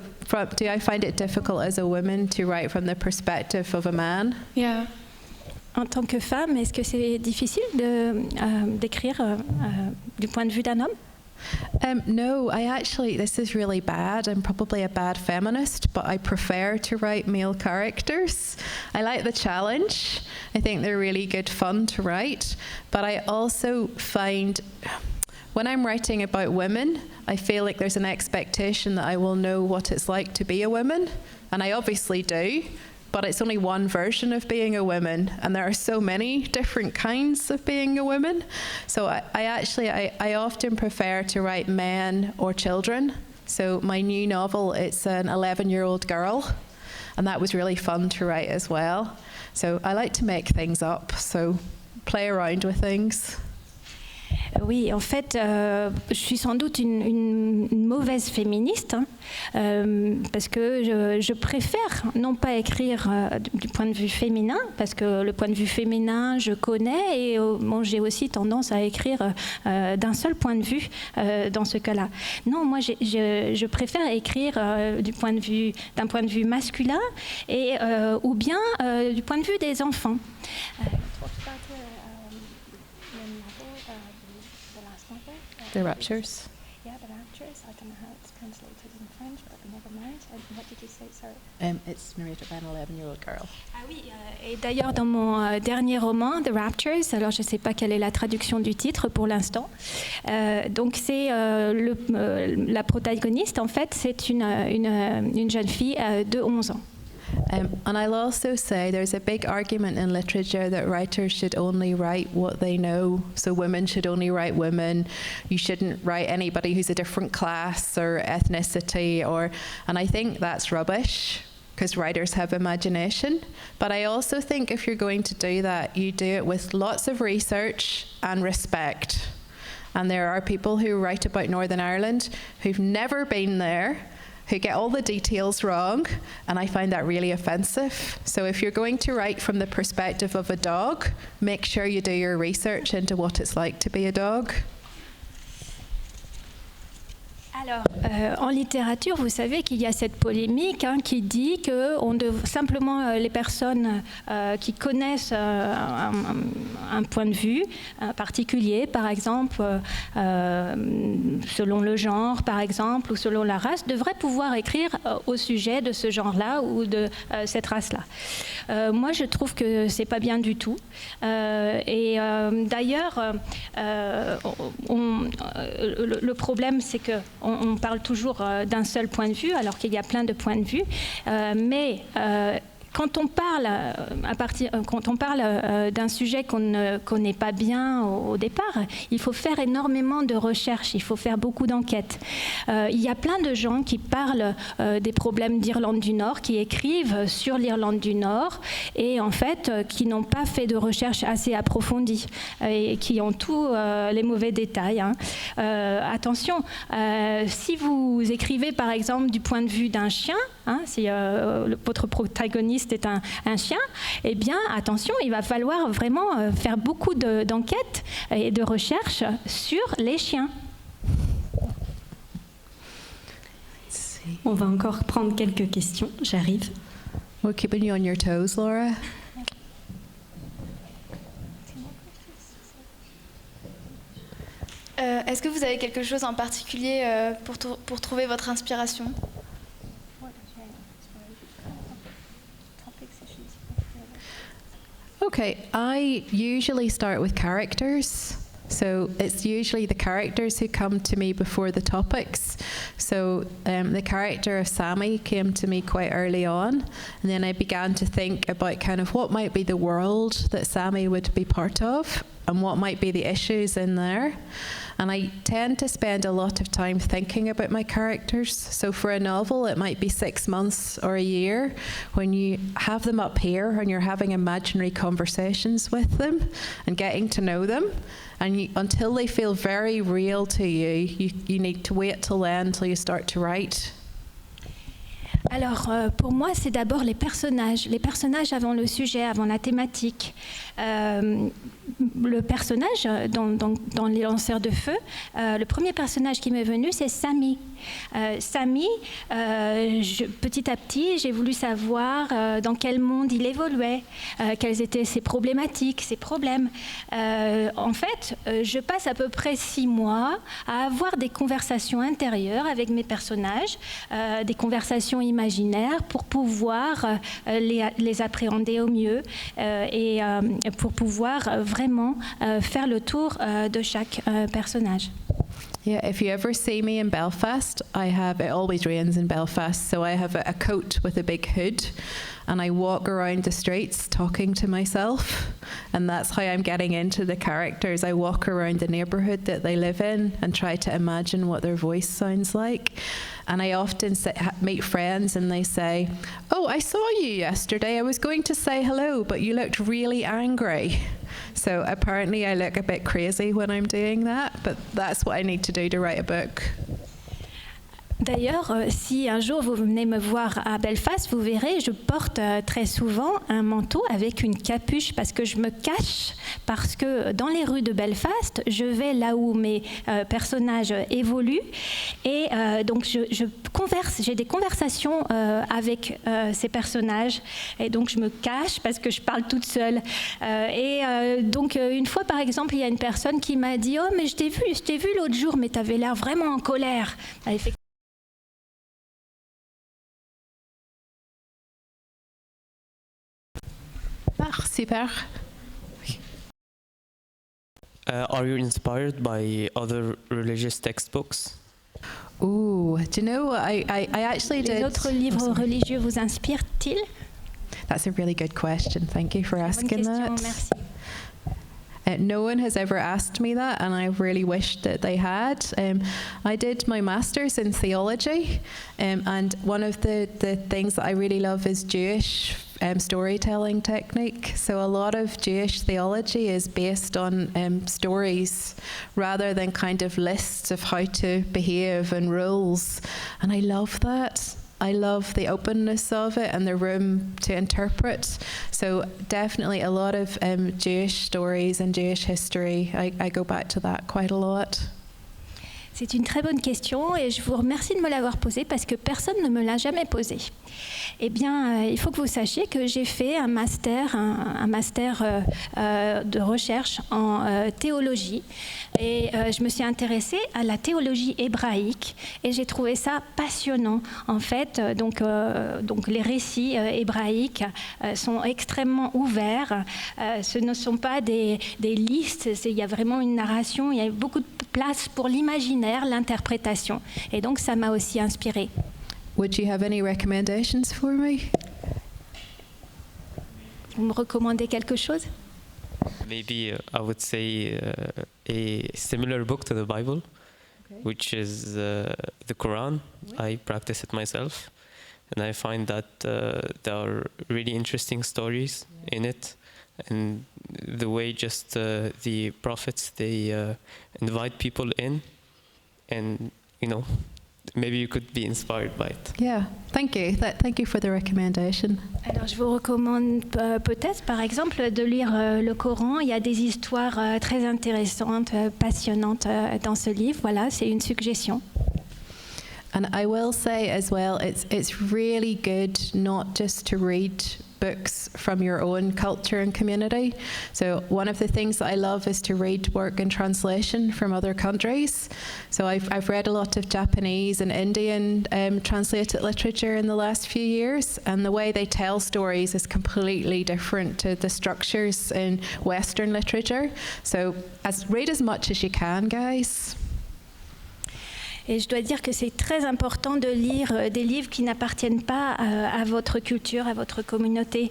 do I find it difficult as a woman to write from the perspective of a man? Yeah. En tant que femme, est-ce que c'est difficile d'écrire du point de vue d'un homme? No, this is really bad. I'm probably a bad feminist, but I prefer to write male characters. I like the challenge. I think they're really good fun to write. But I also find when I'm writing about women, I feel like there's an expectation that I will know what it's like to be a woman. And I obviously do. But it's only one version of being a woman, and there are so many different kinds of being a woman. So I often prefer to write men or children. So my new novel, it's an 11-year-old girl, and that was really fun to write as well. So I like to make things up, so play around with things. Oui, en fait, je suis sans doute une mauvaise féministe, parce que je préfère non pas écrire du point de vue féminin, parce que le point de vue féminin, je connais, et j'ai aussi tendance à écrire d'un seul point de vue dans ce cas-là. Non, moi, je préfère écrire d'un point de vue masculin, ou bien du point de vue des enfants. The Raptures. Yeah, The Raptures. I don't know how it's translated in French, but never mind. What did you say? Sorry. It's narrated by an 11-year-old girl. Ah oui, et d'ailleurs dans mon dernier roman, The Raptures, alors je ne sais pas quelle est la traduction du titre pour l'instant, donc c'est la protagoniste, en fait, c'est une jeune fille de 11 ans. And I'll also say there's a big argument in literature that writers should only write what they know. So women should only write women. You shouldn't write anybody who's a different class or ethnicity, and I think that's rubbish, because writers have imagination. But I also think if you're going to do that, you do it with lots of research and respect. And there are people who write about Northern Ireland who've never been there, who get all the details wrong, and I find that really offensive. So if you're going to write from the perspective of a dog, make sure you do your research into what it's like to be a dog. Alors, en littérature, vous savez qu'il y a cette polémique qui dit que simplement les personnes qui connaissent un point de vue particulier, par exemple, selon le genre, par exemple, ou selon la race, devraient pouvoir écrire au sujet de ce genre-là ou de cette race-là. Moi, je trouve que c'est pas bien du tout. D'ailleurs, le problème, c'est que on parle toujours d'un seul point de vue, alors qu'il y a plein de points de vue. Mais quand on parle d'un sujet qu'on ne connaît pas bien au départ, il faut faire énormément de recherches, il faut faire beaucoup d'enquêtes. Il y a plein de gens qui parlent des problèmes d'Irlande du Nord, qui écrivent sur l'Irlande du Nord et en fait qui n'ont pas fait de recherche assez approfondie et qui ont tous les mauvais détails. Attention, si vous écrivez par exemple du point de vue d'un chien, si votre protagoniste protagoniste est un chien, eh bien, attention, il va falloir vraiment faire beaucoup d'enquêtes et de recherches sur les chiens. On va encore prendre quelques questions, j'arrive. We're keeping you on your toes, Laura. Est-ce que vous avez quelque chose en particulier pour trouver votre inspiration? Okay, I usually start with characters. So it's usually the characters who come to me before the topics. So the character of Sammy came to me quite early on, and then I began to think about kind of what might be the world that Sammy would be part of and what might be the issues in there. And I tend to spend a lot of time thinking about my characters. So for a novel, it might be 6 months or a year when you have them up here and you're having imaginary conversations with them and getting to know them. And until they feel very real to you, you need to wait till then, until you start to write. Alors, pour moi, c'est d'abord les personnages avant le sujet, avant la thématique. Le personnage dans Les Lanceurs de Feu, le premier personnage qui m'est venu, c'est Sammy. Sammy, petit à petit, j'ai voulu savoir dans quel monde il évoluait, quelles étaient ses problématiques, ses problèmes. En fait, je passe à peu près 6 mois à avoir des conversations intérieures avec mes personnages, des conversations imaginaires pour pouvoir les appréhender au mieux et pour pouvoir vraiment faire le tour de chaque personnage. Yeah, if you ever see me in Belfast, it always rains in Belfast, so I have a coat with a big hood, and I walk around the streets talking to myself, and that's how I'm getting into the characters. I walk around the neighbourhood that they live in and try to imagine what their voice sounds like. And I often meet friends and they say, "Oh, I saw you yesterday. I was going to say hello, but you looked really angry." So apparently I look a bit crazy when I'm doing that, but that's what I need to do to write a book. D'ailleurs, si un jour vous venez me voir à Belfast, vous verrez, je porte très souvent un manteau avec une capuche parce que je me cache, parce que dans les rues de Belfast, je vais là où mes personnages évoluent et donc j'ai des conversations avec ces personnages et donc je me cache parce que je parle toute seule. Donc une fois par exemple, il y a une personne qui m'a dit « Oh mais je t'ai vu l'autre jour, mais tu avais l'air vraiment en colère ». Super. Are you inspired by other religious textbooks? Ooh, do you know what I actually did? Les autres livres religieux vous inspirent-ils? That's a really good question. Thank you for asking that. Merci. No one has ever asked me that, and I really wished that they had. I did my master's in theology, and one of the things that I really love is Jewish storytelling technique. So a lot of Jewish theology is based on stories rather than kind of lists of how to behave and rules, and I love that. I love the openness of it and the room to interpret. So definitely a lot of Jewish stories and Jewish history. I go back to that quite a lot. C'est une très bonne question et je vous remercie de me l'avoir posée parce que personne ne me l'a jamais posée. Eh bien, il faut que vous sachiez que j'ai fait un master de recherche en théologie et je me suis intéressée à la théologie hébraïque et j'ai trouvé ça passionnant. En fait, donc les récits hébraïques sont extrêmement ouverts. Ce ne sont pas des listes, il y a vraiment une narration, il y a beaucoup de place pour l'imaginaire, l'interprétation. Et donc, ça m'a aussi inspirée. Would you have any recommendations for me? Vous me recommandez quelque chose? Maybe I would say a similar book to the Bible, which is the Quran. I practice it myself, and I find that there are really interesting stories in it. And the way just the prophets, they invite people in and, maybe you could be inspired by it. Yeah, thank you. Thank you for the recommendation. Alors, je vous recommande peut-être, par exemple, de lire le Coran. Il y a des histoires très intéressantes, passionnantes dans ce livre. Voilà, c'est une suggestion. And I will say as well, it's really good not just to read books from your own culture and community. So one of the things that I love is to read work in translation from other countries. So I've read a lot of Japanese and Indian translated literature in the last few years, and the way they tell stories is completely different to the structures in Western literature. So read as much as you can, guys. Et je dois dire que c'est très important de lire des livres qui n'appartiennent pas à votre culture, à votre communauté.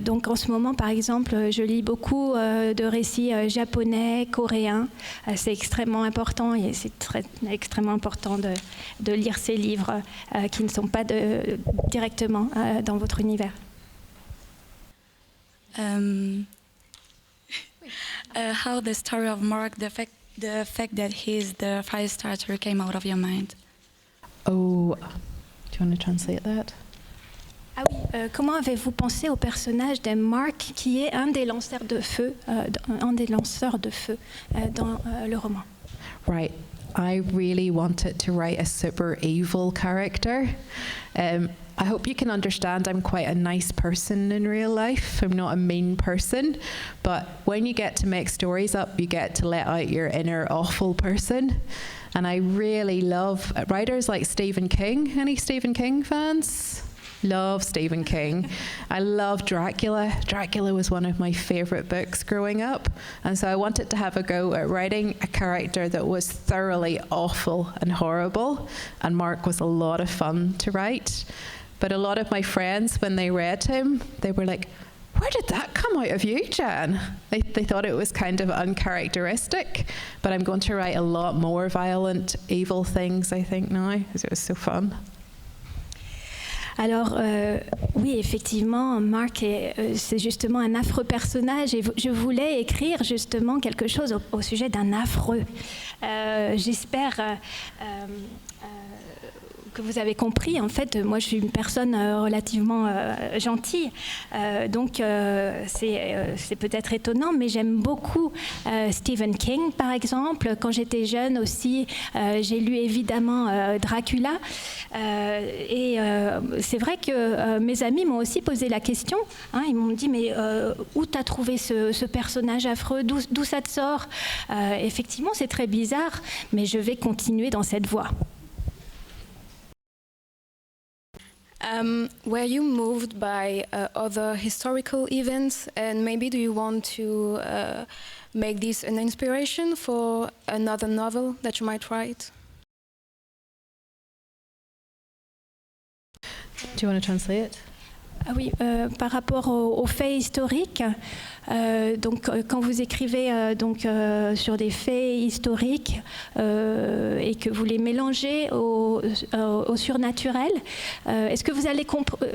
Donc en ce moment, par exemple, je lis beaucoup de récits japonais, coréens. C'est extrêmement important et c'est extrêmement important de lire ces livres qui ne sont pas directement dans votre univers. How the story of Mark, the fact that he's the fire starter came out of your mind. Oh, do you want to translate that? Ah oui, comment avez-vous pensé au personnage de Mark qui est un des lanceurs de feu, dans le roman? Right. I really wanted to write a super evil character. I hope you can understand I'm quite a nice person in real life. I'm not a mean person. But when you get to make stories up, you get to let out your inner awful person. And I really love writers like Stephen King. Any Stephen King fans? Love Stephen King. I love Dracula. Dracula was one of my favourite books growing up. And so I wanted to have a go at writing a character that was thoroughly awful and horrible. And Mark was a lot of fun to write. But a lot of my friends, when they read him, they were like, where did that come out of you, Jan? They thought it was kind of uncharacteristic. But I'm going to write a lot more violent, evil things, I think, now, because it was so fun. Alors, oui, effectivement, Mark, c'est justement un affreux personnage et je voulais écrire justement quelque chose au sujet d'un affreux. J'espère que vous avez compris. En fait, moi, je suis une personne relativement gentille. Donc, c'est peut-être étonnant, mais j'aime beaucoup Stephen King, par exemple. Quand j'étais jeune aussi, j'ai lu évidemment Dracula. Et c'est vrai que mes amis m'ont aussi posé la question. Hein, ils m'ont dit, mais où t'as trouvé ce personnage affreux? D'où ça te sort? Effectivement, c'est très bizarre, mais je vais continuer dans cette voie. Were you moved by other historical events, and maybe do you want to make this an inspiration for another novel that you might write? Do you want to translate it? Ah oui, par rapport aux faits historiques, donc quand vous écrivez sur des faits historiques et que vous les mélangez au surnaturel, est-ce que vous allez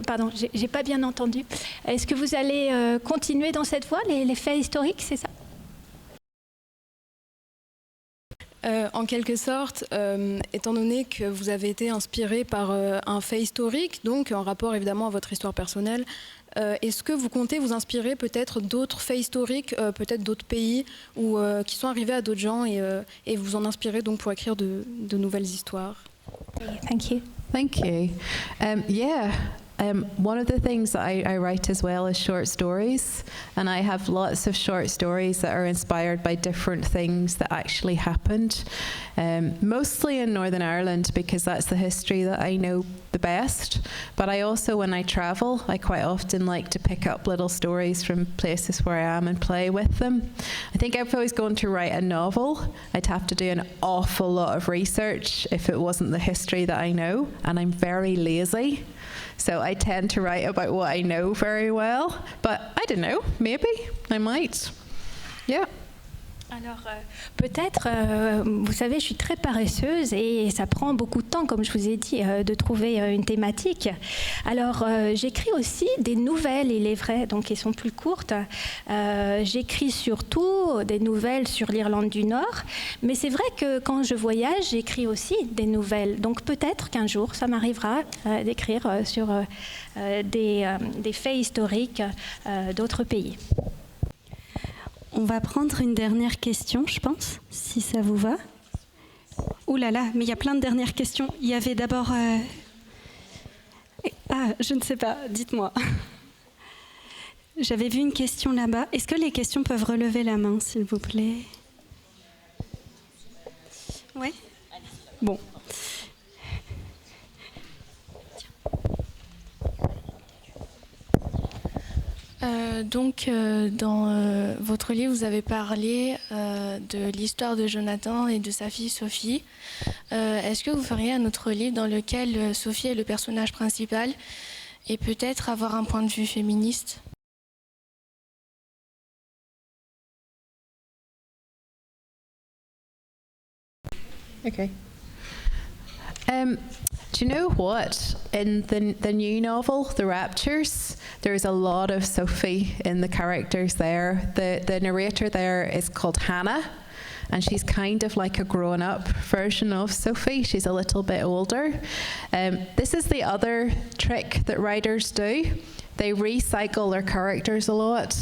pardon, j'ai pas bien entendu. Est-ce que vous allez continuer dans cette voie, les faits historiques, c'est ça? En quelque sorte, étant donné que vous avez été inspiré par un fait historique, donc en rapport évidemment à votre histoire personnelle, est-ce que vous comptez vous inspirer peut-être d'autres faits historiques, peut-être d'autres pays ou qui sont arrivés à d'autres gens et vous en inspirer donc pour écrire de nouvelles histoires? Thank you. Thank you. Yeah. One of the things that I write as well is short stories, and I have lots of short stories that are inspired by different things that actually happened, mostly in Northern Ireland because that's the history that I know the best. But I also, when I travel, I quite often like to pick up little stories from places where I am and play with them. I think if I was going to write a novel, I'd have to do an awful lot of research if it wasn't the history that I know, and I'm very lazy. So I tend to write about what I know very well. But I don't know, maybe I might. Yeah. Alors, peut-être, vous savez, je suis très paresseuse et ça prend beaucoup de temps, comme je vous ai dit, de trouver une thématique. Alors, j'écris aussi des nouvelles, il est vrai, donc elles sont plus courtes. J'écris surtout des nouvelles sur l'Irlande du Nord, mais c'est vrai que quand je voyage, j'écris aussi des nouvelles. Donc, peut-être qu'un jour, ça m'arrivera d'écrire sur des faits historiques d'autres pays. On va prendre une dernière question, je pense, si ça vous va. Ouh là là, mais il y a plein de dernières questions. Il y avait d'abord... Ah, je ne sais pas, dites-moi. J'avais vu une question là-bas. Est-ce que les questions peuvent relever la main, s'il vous plaît? Ouais. Bon. Dans votre livre, vous avez parlé de l'histoire de Jonathan et de sa fille Sophie. Est-ce que vous feriez un autre livre dans lequel Sophie est le personnage principal et peut-être avoir un point de vue féministe? Okay. Do you know what? In the new novel, The Raptures, there's a lot of Sophie in the characters there. The narrator there is called Hannah, and she's kind of like a grown-up version of Sophie. She's a little bit older. This is the other trick that writers do. They recycle their characters a lot.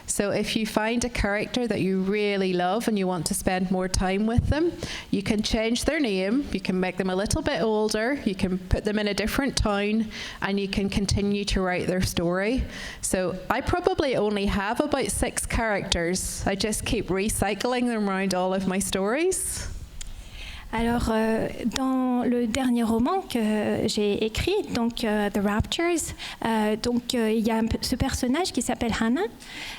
So if you find a character that you really love and you want to spend more time with them, you can change their name, you can make them a little bit older, you can put them in a different town, and you can continue to write their story. So I probably only have about 6 characters. I just keep recycling them around all of my stories. Alors, dans le dernier roman que j'ai écrit, donc The Raptures, il y a ce personnage qui s'appelle Hannah.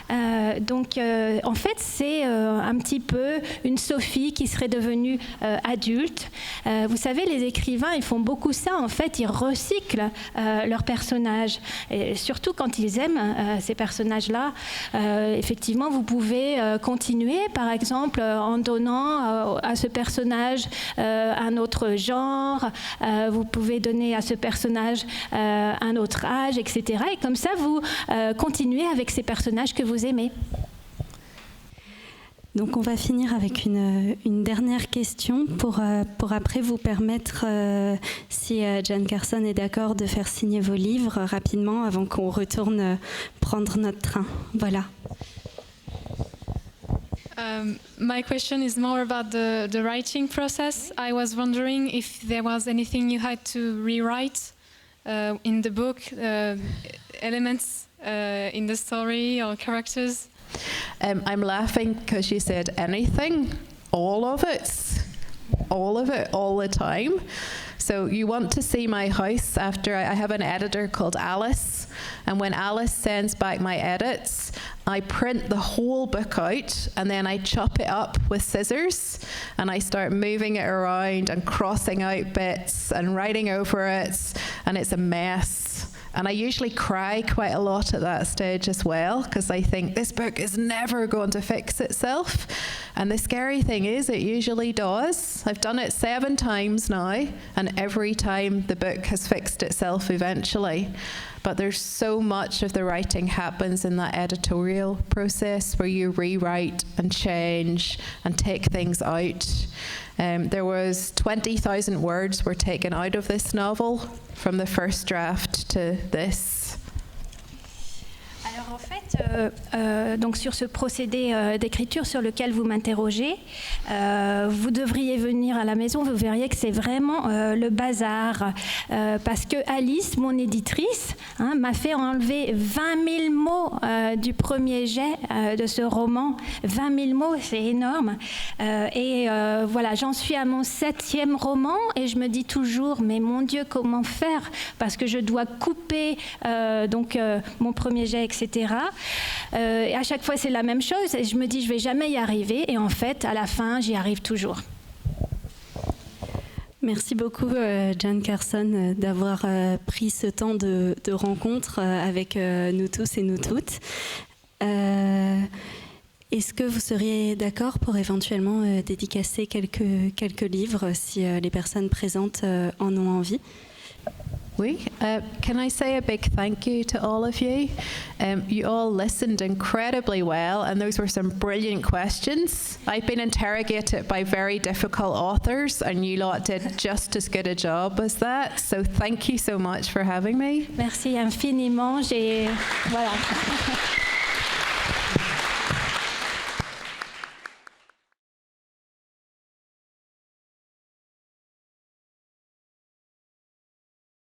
En fait, c'est un petit peu une Sophie qui serait devenue adulte. Vous savez, les écrivains, ils font beaucoup ça. En fait, ils recyclent leurs personnages. Et surtout quand ils aiment ces personnages-là. Effectivement, vous pouvez continuer, par exemple, en donnant à ce personnage un autre genre, vous pouvez donner à ce personnage un autre âge, etc. Et comme ça, vous continuez avec ces personnages que vous aimez. Donc on va finir avec une dernière question pour après vous permettre, si Jan Carson est d'accord, de faire signer vos livres rapidement avant qu'on retourne prendre notre train. Voilà. My question is more about the writing process. I was wondering if there was anything you had to rewrite in the book, elements in the story or characters. I'm laughing because you said anything, all of it, all the time. So you want to see my house after I have an editor called Alice, and when Alice sends back my edits, I print the whole book out and then I chop it up with scissors and I start moving it around and crossing out bits and writing over it, and it's a mess. And I usually cry quite a lot at that stage as well, because I think this book is never going to fix itself. And the scary thing is it usually does. I've done it 7 times now, and every time the book has fixed itself eventually. But there's so much of the writing happens in that editorial process where you rewrite and change and take things out. There was 20,000 words were taken out of this novel from the first draft to this. Alors en fait, donc sur ce procédé d'écriture sur lequel vous m'interrogez, vous devriez venir à la maison, vous verriez que c'est vraiment le bazar. Parce que Alice, mon éditrice, m'a fait enlever 20 000 mots du premier jet de ce roman. 20 000 mots, c'est énorme. Et voilà, j'en suis à mon 7e roman et je me dis toujours, mais mon Dieu, comment faire? Parce que je dois couper mon premier jet, etc. Et à chaque fois, c'est la même chose. Et je me dis, je ne vais jamais y arriver. Et en fait, à la fin, j'y arrive toujours. Merci beaucoup, Jan Carson, d'avoir pris ce temps de rencontre avec nous tous et nous toutes. Est-ce que vous seriez d'accord pour éventuellement dédicacer quelques livres si les personnes présentes en ont envie? Oui. Can I say a big thank you to all of you? You all listened incredibly well, and those were some brilliant questions. I've been interrogated by very difficult authors, and you lot did just as good a job as that. So thank you so much for having me. Merci infiniment. Voilà.